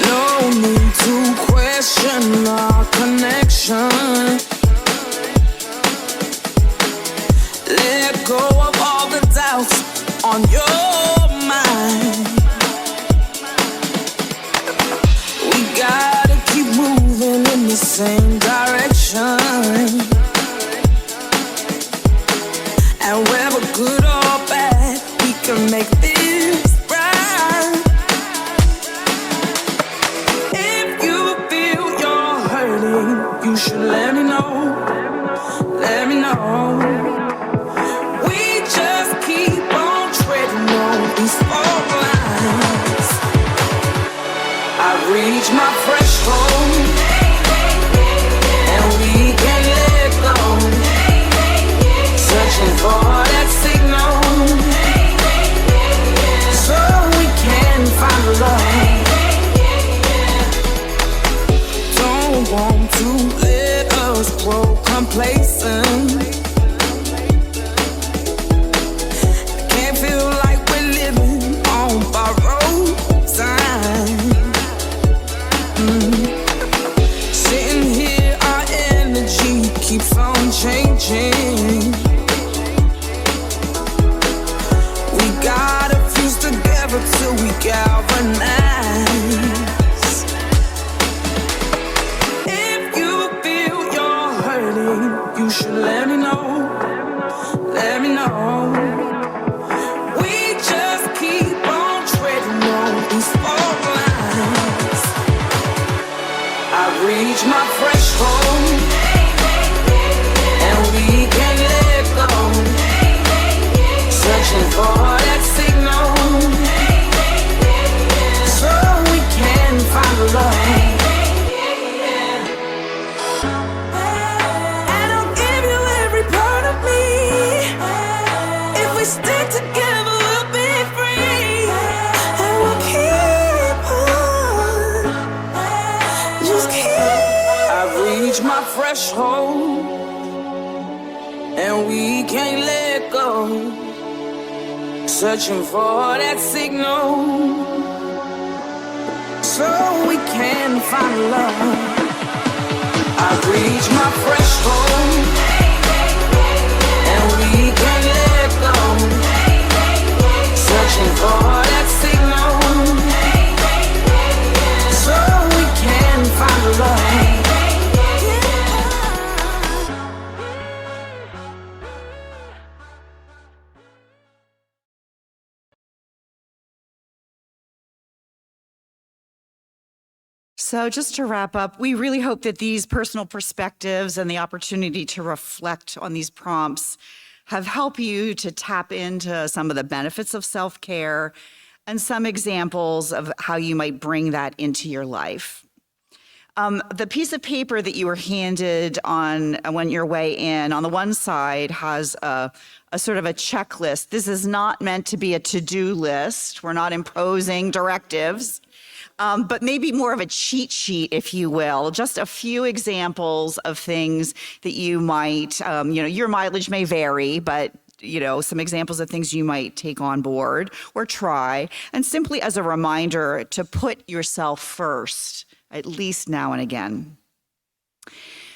No need to question our connection. Let go of all the doubts on your mind. We gotta keep moving in the same direction. And whether good or bad, we can make this right. If you feel you're hurting, you should let me know. Let me know. We just keep on treading on these four lines. I reach my threshold, and we can let go. Searching for that signal, threshold, and we can't let go. Searching for that signal, so we can find love. I've reached my threshold, and we can't let go. Searching for that signal, so we can find love. So just to wrap up, we really hope that these personal perspectives and the opportunity to reflect on these prompts have helped you to tap into some of the benefits of self-care and some examples of how you might bring that into your life. The piece of paper that you were handed on your way in, on the one side has a sort of a checklist. This is not meant to be a to-do list. We're not imposing directives. But maybe more of a cheat sheet, if you will, just a few examples of things that you might, your mileage may vary, but some examples of things you might take on board or try, and simply as a reminder to put yourself first, at least now and again.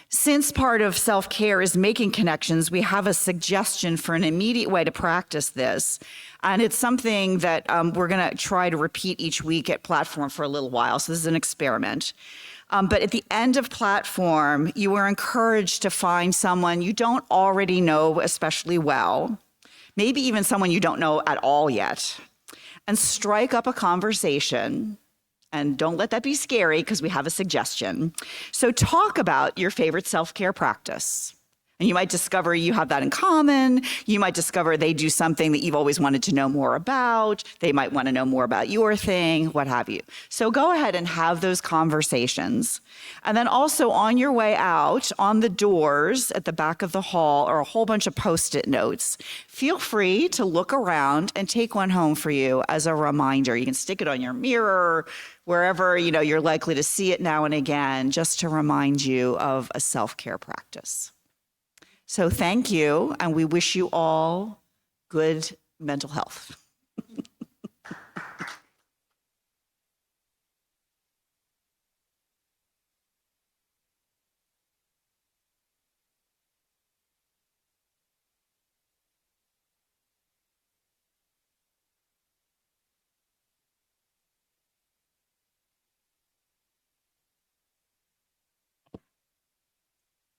Since part of self-care is making connections, we have a suggestion for an immediate way to practice this. And it's something that we're going to try to repeat each week at Platform for a little while. So this is an experiment. But at the end of Platform, you are encouraged to find someone you don't already know especially well, maybe even someone you don't know at all yet, and strike up a conversation. And don't let that be scary, because we have a suggestion. So talk about your favorite self-care practice. And you might discover you have that in common. You might discover they do something that you've always wanted to know more about. They might want to know more about your thing, what have you. So go ahead and have those conversations. And then also on your way out, on the doors at the back of the hall are a whole bunch of Post-it notes. Feel free to look around and take one home for you as a reminder. You can stick it on your mirror, wherever you're likely to see it now and again, just to remind you of a self-care practice. So thank you, and we wish you all good mental health.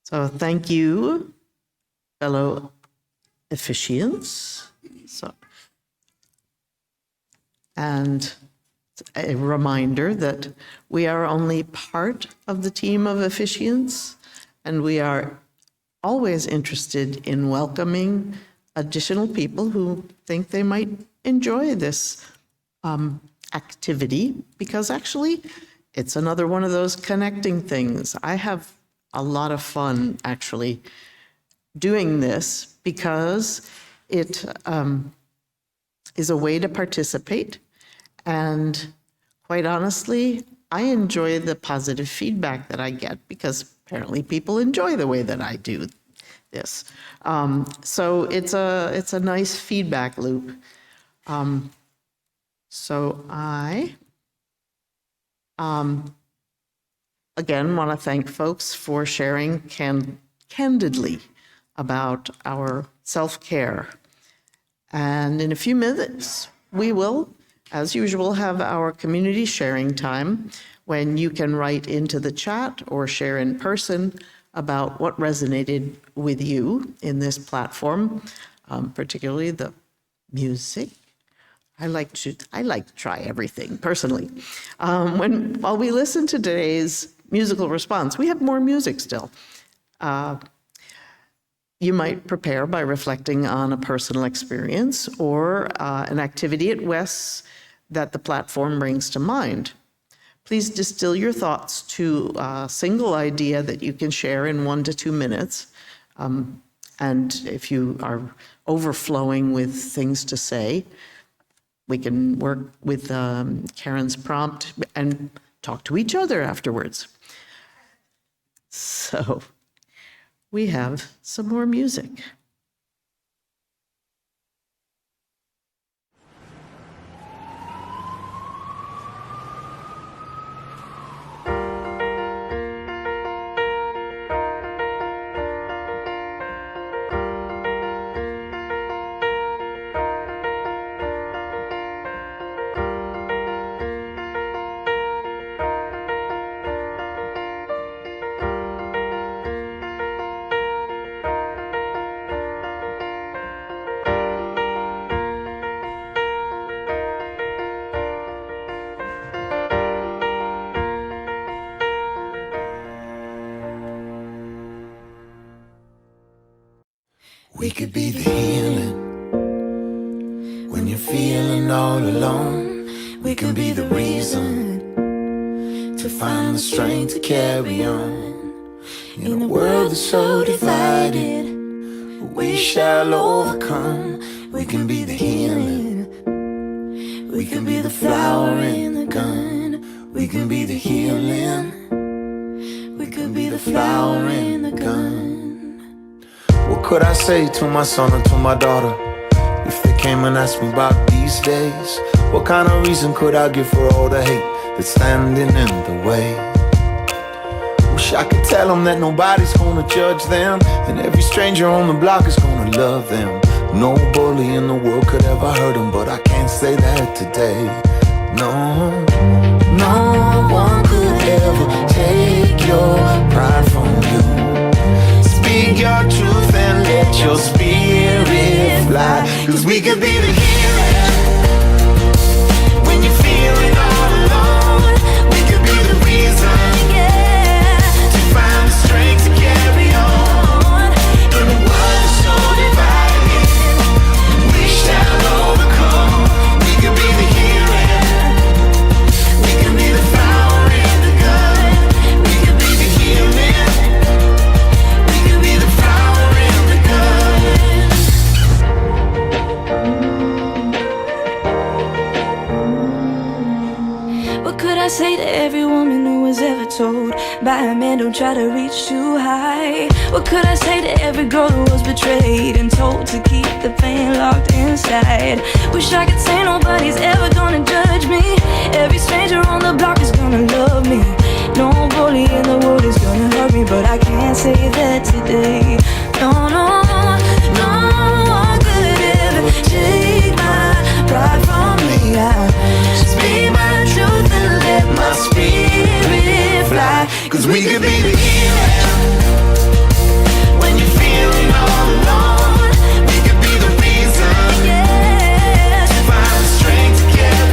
So thank you, fellow officiants. And a reminder that we are only part of the team of officiants, and we are always interested in welcoming additional people who think they might enjoy this activity, because actually it's another one of those connecting things. I have a lot of fun actually doing this, because it is a way to participate. And quite honestly, I enjoy the positive feedback that I get, because apparently people enjoy the way that I do this. So it's a nice feedback loop. So I, again, want to thank folks for sharing candidly about our self-care. And in a few minutes, we will, as usual, have our community sharing time, when you can write into the chat or share in person about what resonated with you in this platform, particularly the music. I like to try everything personally. While we listen to today's musical response, we have more music still. You might prepare by reflecting on a personal experience or an activity at WES that the platform brings to mind. Please distill your thoughts to a single idea that you can share in 1 to 2 minutes. And if you are overflowing with things to say, we can work with Karen's prompt and talk to each other afterwards. So we have some more music. We could be the healing when you're feeling all alone. We can be the reason to find the strength to carry on. In a world that's so divided, we shall overcome. We can be the healing. We can be the flower in the gun. We can be the healing. We can be the flower in the gun. What could I say to my son or to my daughter if they came and asked me about these days? What kind of reason could I give for all the hate that's standing in the way? Wish I could tell them that nobody's gonna judge them, and every stranger on the block is gonna love them. No bully in the world could ever hurt them, but I can't say that today. No, no one could ever take your pride from you. Speak your truth and let your spirit fly. 'Cause we could be the healing when you're feeling all alone. We could be the reason, to find the strength to carry on. In a world so divided, we shall overcome. We could be the healing. We can be the flower in the gun. We could be the healing. What could I say to every woman who was ever told by a man, don't try to reach too high? What could I say to every girl who was betrayed and told to keep the pain locked inside? Wish I could say nobody's ever gonna judge me. Every stranger on the block is gonna love me. No bully in the world is gonna hurt me, but I can't say that today. No, no, no one could ever take my pride from me. I speak my truth and let my spirit fly. 'Cause we could be the healing when you're feeling all alone. We could be the reason, to find the strength to carry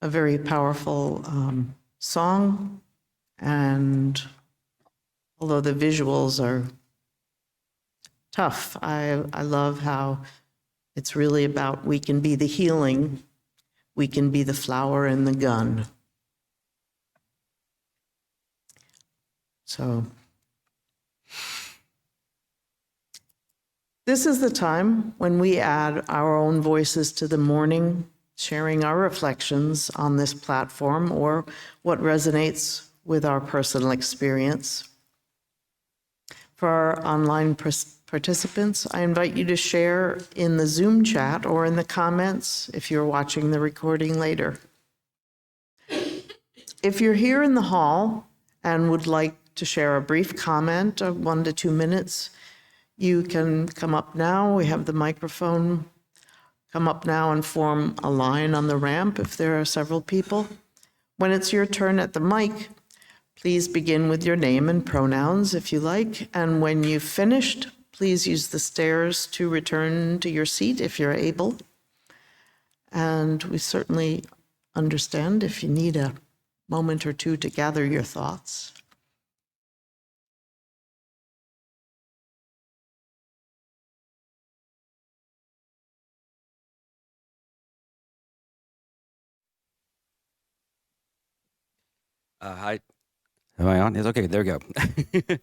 a very powerful song, and although the visuals are tough, I love how it's really about we can be the healing, we can be the flower in the gun. So this is the time when we add our own voices to the morning, sharing our reflections on this platform or what resonates with our personal experience. For our online participants, I invite you to share in the Zoom chat or in the comments if you're watching the recording later. If you're here in the hall and would like to share a brief comment of 1 to 2 minutes, you can come up now. We have the microphone. Come up now and form a line on the ramp if there are several people. When it's your turn at the mic, please begin with your name and pronouns if you like. And when you've finished, please use the stairs to return to your seat if you're able. And we certainly understand if you need a moment or two to gather your thoughts. Hi. Am I on? It's okay. There we go. The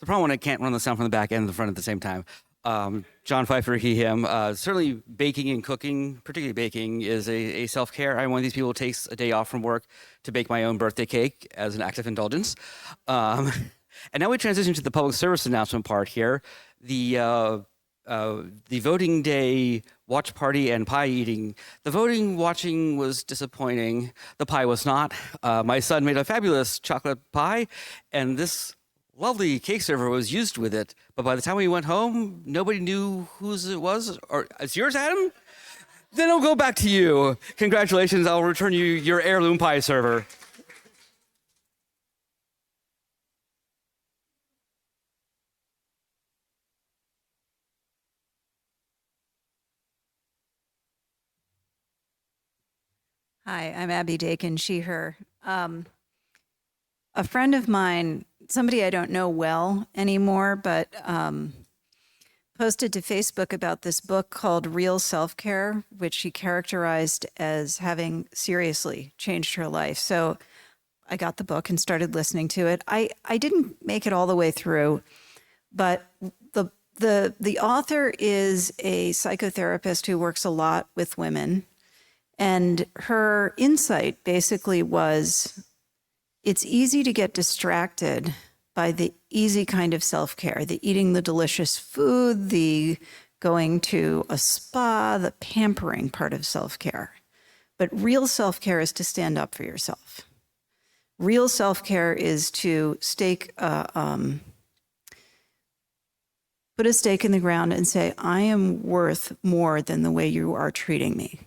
problem when I can't run the sound from the back and the front at the same time. John Pfeiffer, he, him. Certainly baking and cooking, particularly baking, is a self-care. I'm one of these people who takes a day off from work to bake my own birthday cake as an act of indulgence. And now we transition to the public service announcement part here. The voting day watch party and pie eating. The voting watching was disappointing. The pie was not. My son made a fabulous chocolate pie, and this lovely cake server was used with it. But by the time we went home, nobody knew whose it was. Or it's yours, Adam? Then I'll go back to you. Congratulations, I'll return you your heirloom pie server. Hi, I'm Abby Dakin, she, her. A friend of mine, somebody I don't know well anymore, but posted to Facebook about this book called Real Self-Care, which she characterized as having seriously changed her life. So I got the book and started listening to it. I didn't make it all the way through, but the author is a psychotherapist who works a lot with women. And her insight basically was, it's easy to get distracted by the easy kind of self-care, the eating the delicious food, the going to a spa, the pampering part of self-care. But real self-care is to stand up for yourself. Real self-care is to put a stake in the ground and say, I am worth more than the way you are treating me.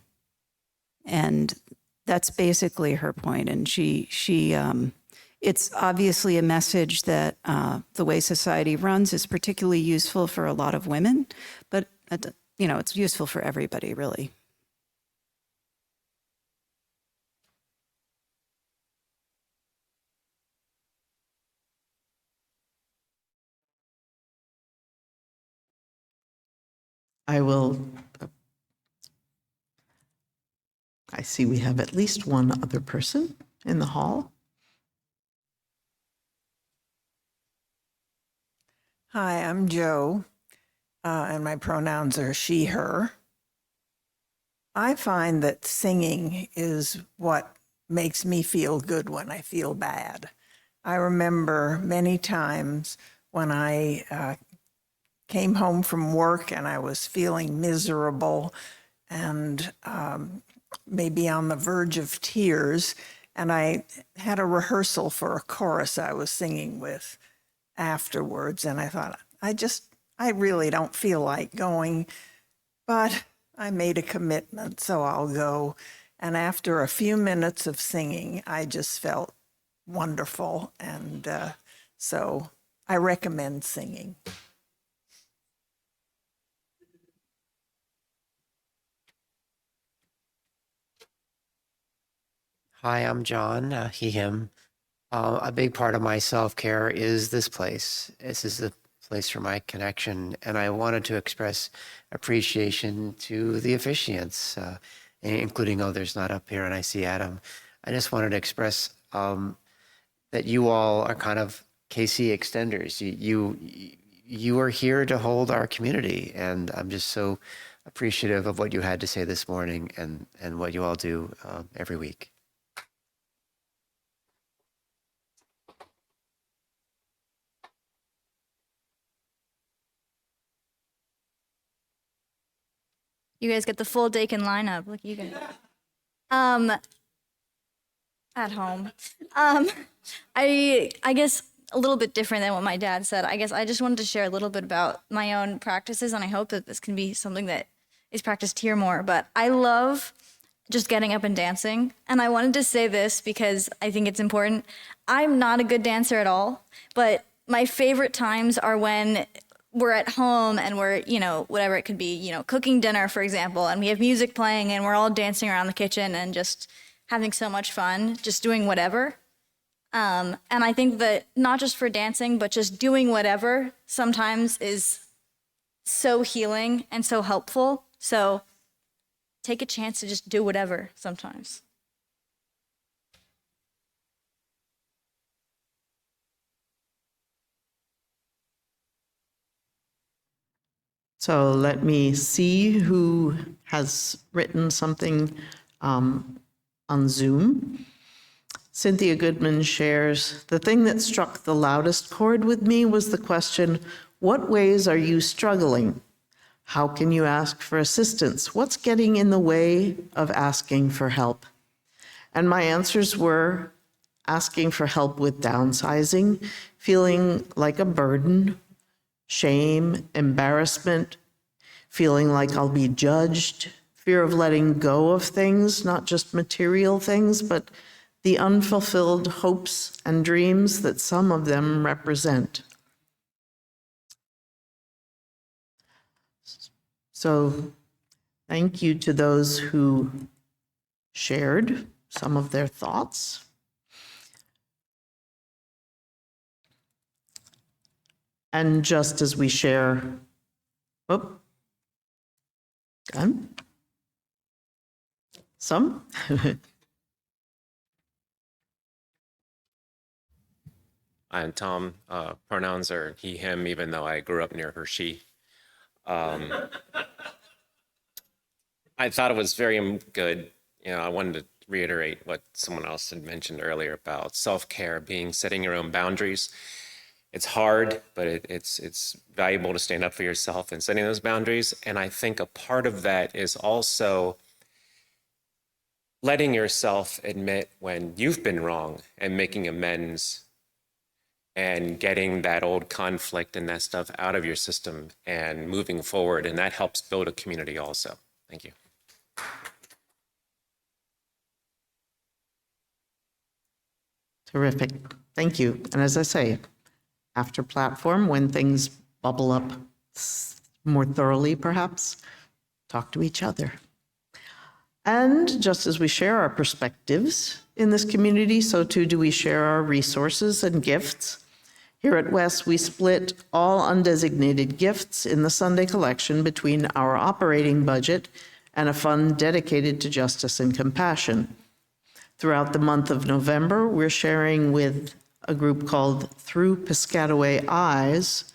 And that's basically her point. And it's obviously a message that the way society runs is particularly useful for a lot of women, but it's useful for everybody, really. I see we have at least one other person in the hall. Hi, I'm Jo, and my pronouns are she, her. I find that singing is what makes me feel good when I feel bad. I remember many times when I came home from work and I was feeling miserable and maybe on the verge of tears, and I had a rehearsal for a chorus I was singing with afterwards, and I thought, I really don't feel like going, but I made a commitment, so I'll go. And after a few minutes of singing, I just felt wonderful, and so I recommend singing. Hi, I'm John, he, him. A big part of my self-care is this place. This is the place for my connection, and I wanted to express appreciation to the officiants, including others not up here, and I see Adam. I just wanted to express that you all are kind of KC extenders. You are here to hold our community, and I'm just so appreciative of what you had to say this morning and what you all do every week. You guys get the full Dakin lineup. Look, you guys. At home. I guess a little bit different than what my dad said. I guess I just wanted to share a little bit about my own practices, and I hope that this can be something that is practiced here more. But I love just getting up and dancing. And I wanted to say this because I think it's important. I'm not a good dancer at all, but my favorite times are when we're at home and we're, whatever it could be, cooking dinner, for example, and we have music playing and we're all dancing around the kitchen and just having so much fun, just doing whatever. And I think that not just for dancing, but just doing whatever sometimes is so healing and so helpful. So take a chance to just do whatever sometimes. So let me see who has written something on Zoom. Cynthia Goodman shares, the thing that struck the loudest chord with me was the question, what ways are you struggling? How can you ask for assistance? What's getting in the way of asking for help? And my answers were asking for help with downsizing, feeling like a burden, shame, embarrassment, feeling like I'll be judged, fear of letting go of things, not just material things, but the unfulfilled hopes and dreams that some of them represent. So thank you to those who shared some of their thoughts. And just as we share, done? Some? I'm Tom. Pronouns are he, him, even though I grew up near her, she. I thought it was very good. I wanted to reiterate what someone else had mentioned earlier about self-care, setting your own boundaries. It's hard, but it's valuable to stand up for yourself and setting those boundaries. And I think a part of that is also letting yourself admit when you've been wrong and making amends and getting that old conflict and that stuff out of your system and moving forward. And that helps build a community also. Thank you. Terrific. Thank you. And as I say, after platform, when things bubble up more thoroughly, perhaps, talk to each other. And just as we share our perspectives in this community, so too do we share our resources and gifts. Here at WES, we split all undesignated gifts in the Sunday collection between our operating budget and a fund dedicated to justice and compassion. Throughout the month of November, we're sharing with a group called Through Piscataway Eyes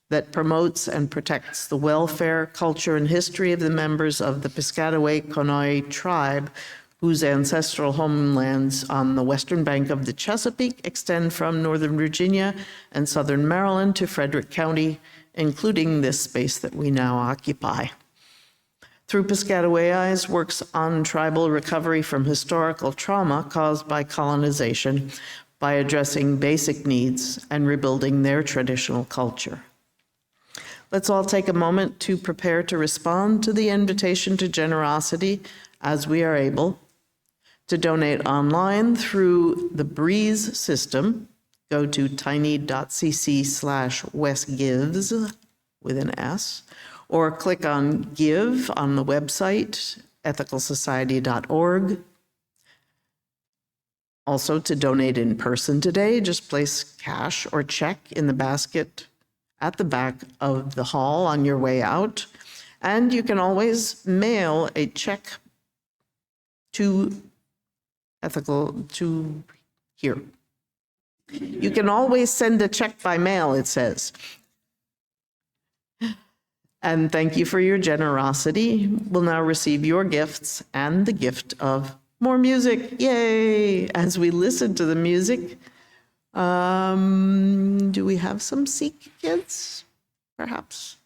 that promotes and protects the welfare, culture, and history of the members of the Piscataway Conoy tribe, whose ancestral homelands on the western bank of the Chesapeake extend from Northern Virginia and Southern Maryland to Frederick County, including this space that we now occupy. Through Piscataway Eyes works on tribal recovery from historical trauma caused by colonization by addressing basic needs and rebuilding their traditional culture. Let's all take a moment to prepare to respond to the invitation to generosity as we are able. To donate online through the Breeze system, go to tiny.cc/wesgives with an S, or click on Give on the website, ethicalsociety.org. Also, to donate in person today, just place cash or check in the basket at the back of the hall on your way out. And you can always mail a check to here. You can always send a check by mail, it says. And thank you for your generosity. We'll now receive your gifts and the gift of more music. Yay! As we listen to the music, do we have some Sikh kids, perhaps?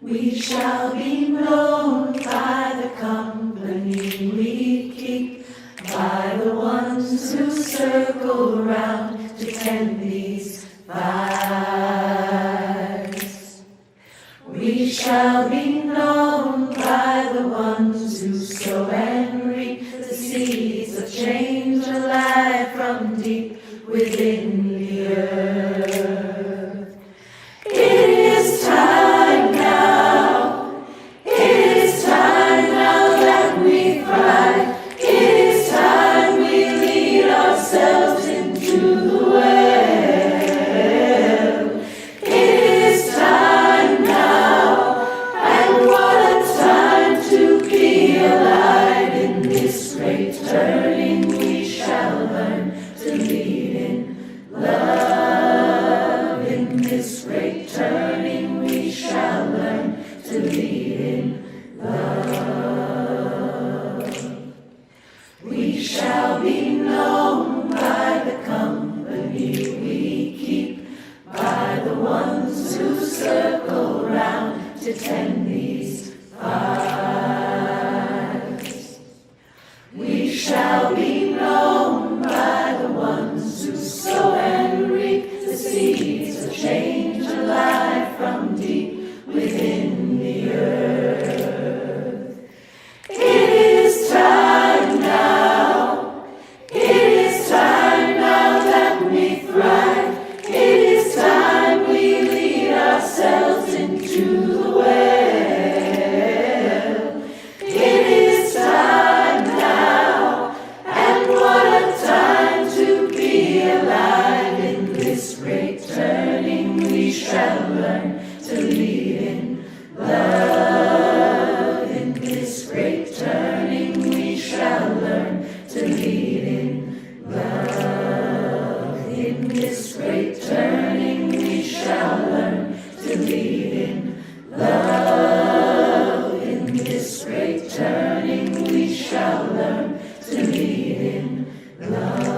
We shall be known by the company we keep, by the ones who circle round to tend these fires. We shall be known by the ones who sow and reap the seeds of change alive from deep within the earth. It is time now. It is time now that we thrive. It is time we lead ourselves into the well. It is time now, and what a time to be alive in this great turning. We shall learn to lead in love. In this great turning, we shall learn to lead in love. We shall be known by the company we keep, by the ones who circle round to tend these fires. We shall be known by the ones who sow and reap the seeds of change alive from deep within the earth. It is time now. It is time now that we thrive. It is time we lead ourselves into the well. It is time now, and what a time to be alive in this great turning. We shall learn to lead in love. In this great turning, we shall learn to lead in love. In this great turning, we shall learn to lead in love. In this great turning, we shall learn to lead in love.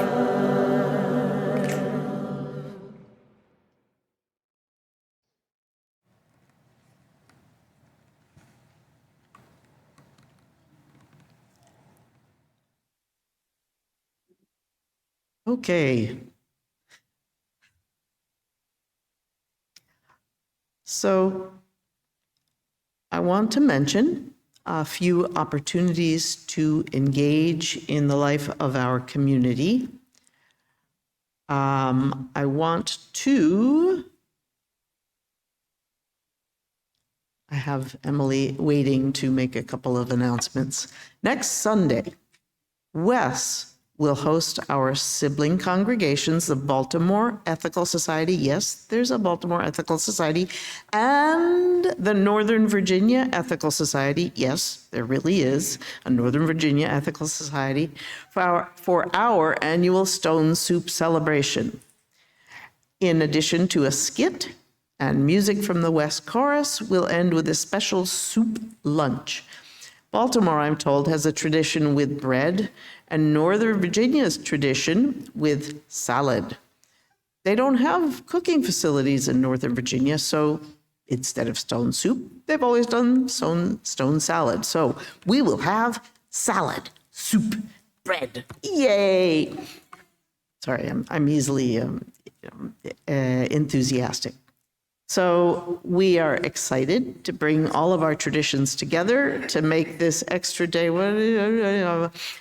Okay. So I want to mention a few opportunities to engage in the life of our community. I want to, I have Emily waiting to make a couple of announcements. Next Sunday, WES will host our sibling congregations, the Baltimore Ethical Society. Yes, there's a Baltimore Ethical Society, and the Northern Virginia Ethical Society. Yes, there really is a Northern Virginia Ethical Society for our annual Stone Soup celebration. In addition to a skit and music from the WES Chorus, we'll end with a special soup lunch. Baltimore, I'm told, has a tradition with bread, and Northern Virginia's tradition with salad. They don't have cooking facilities in Northern Virginia, so instead of stone soup, they've always done stone salad. So we will have salad, soup, bread. Yay! Sorry, I'm easily enthusiastic. So we are excited to bring all of our traditions together to make this extra day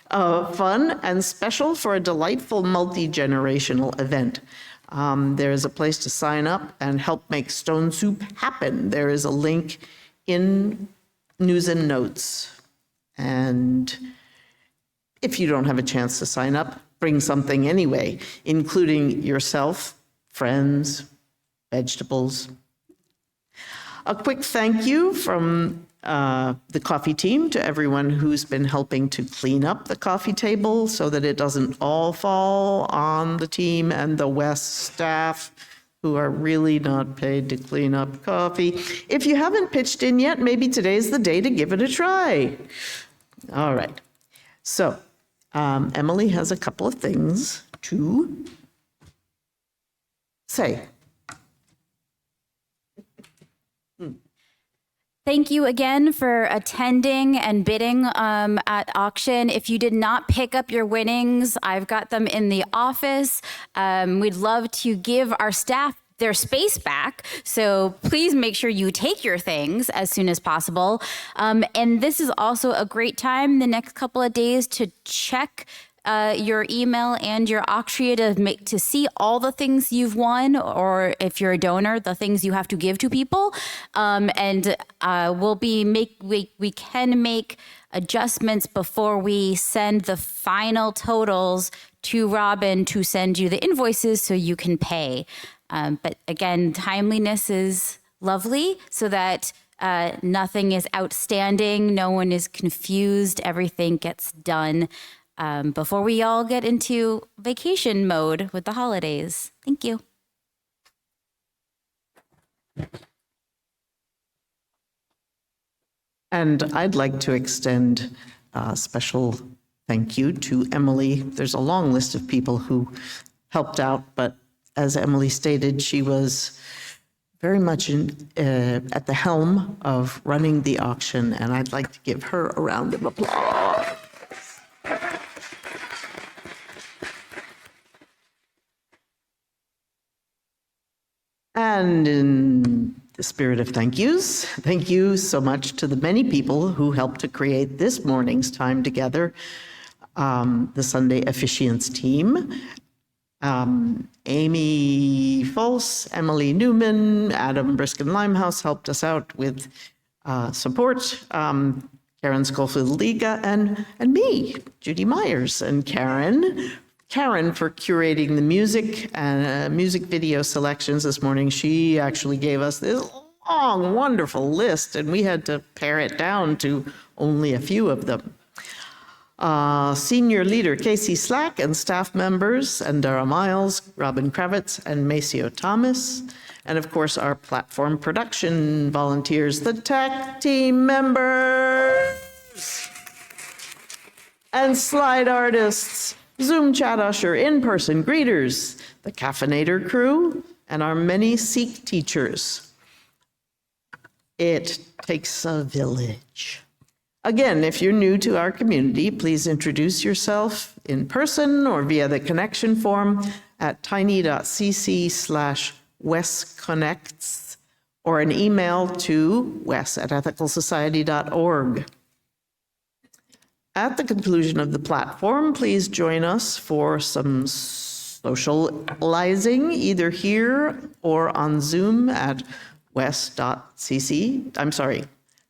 fun and special for a delightful multi-generational event. There is a place to sign up and help make Stone Soup happen. There is a link in News and Notes. And if you don't have a chance to sign up, bring something anyway, including yourself, friends, vegetables. A quick thank you from the coffee team to everyone who's been helping to clean up the coffee table so that it doesn't all fall on the team and the WES staff who are really not paid to clean up coffee. If you haven't pitched in yet, maybe today's the day to give it a try. All right. So Emily has a couple of things to say. Thank you again for attending and bidding at auction. If you did not pick up your winnings, I've got them in the office. We'd love to give our staff their space back, so please make sure you take your things as soon as possible. And this is also a great time the next couple of days to check your email and your Auctria to see all the things you've won, or if you're a donor, the things you have to give to people. And we can make adjustments before we send the final totals to Robin to send you the invoices so you can pay. But again, timeliness is lovely so that nothing is outstanding, no one is confused, everything gets done before we all get into vacation mode with the holidays. Thank you. And I'd like to extend a special thank you to Emily. There's a long list of people who helped out, but as Emily stated, she was very much at the helm of running the auction, and I'd like to give her a round of applause. And in the spirit of thank you so much to the many people who helped to create this morning's time together. The Sunday Officiants team, Amy Folse, Emily Newman, Adam Briskin-Limehouse helped us out with support, Karen Schofield-Liga, and me, Judy Myers, and Karen for curating the music and music video selections this morning. She actually gave us this long, wonderful list, and we had to pare it down to only a few of them. Senior leader Casey Slack and staff members, Andara Miles, Robin Kravitz, and Maceo Thomas. And of course, our platform production volunteers, the tech team members, and slide artists, Zoom chat usher, in-person greeters, the caffeinator crew, and our many Sikh teachers. It takes a village. Again, if you're new to our community, please introduce yourself in person or via the connection form at tiny.cc/wesconnects or an email to wes@ethicalsociety.org. At the conclusion of the platform, please join us for some socializing, either here or on Zoom at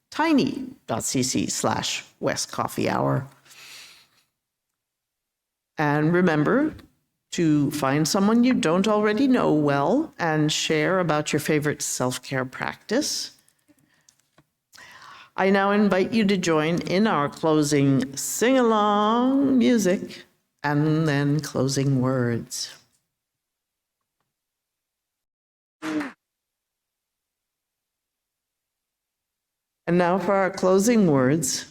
tiny.cc/wescoffeehour. And remember to find someone you don't already know well and share about your favorite self-care practice. I now invite you to join in our closing sing-along music and then closing words. And now for our closing words.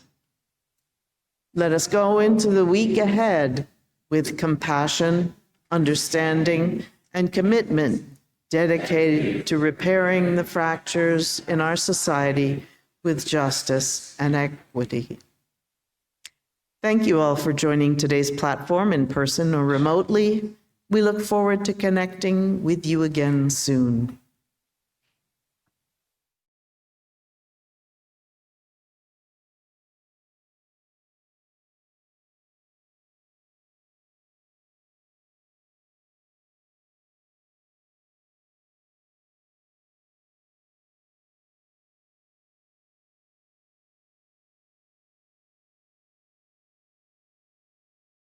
Let us go into the week ahead with compassion, understanding, and commitment dedicated to repairing the fractures in our society with justice and equity. Thank you all for joining today's platform in person or remotely. We look forward to connecting with you again soon.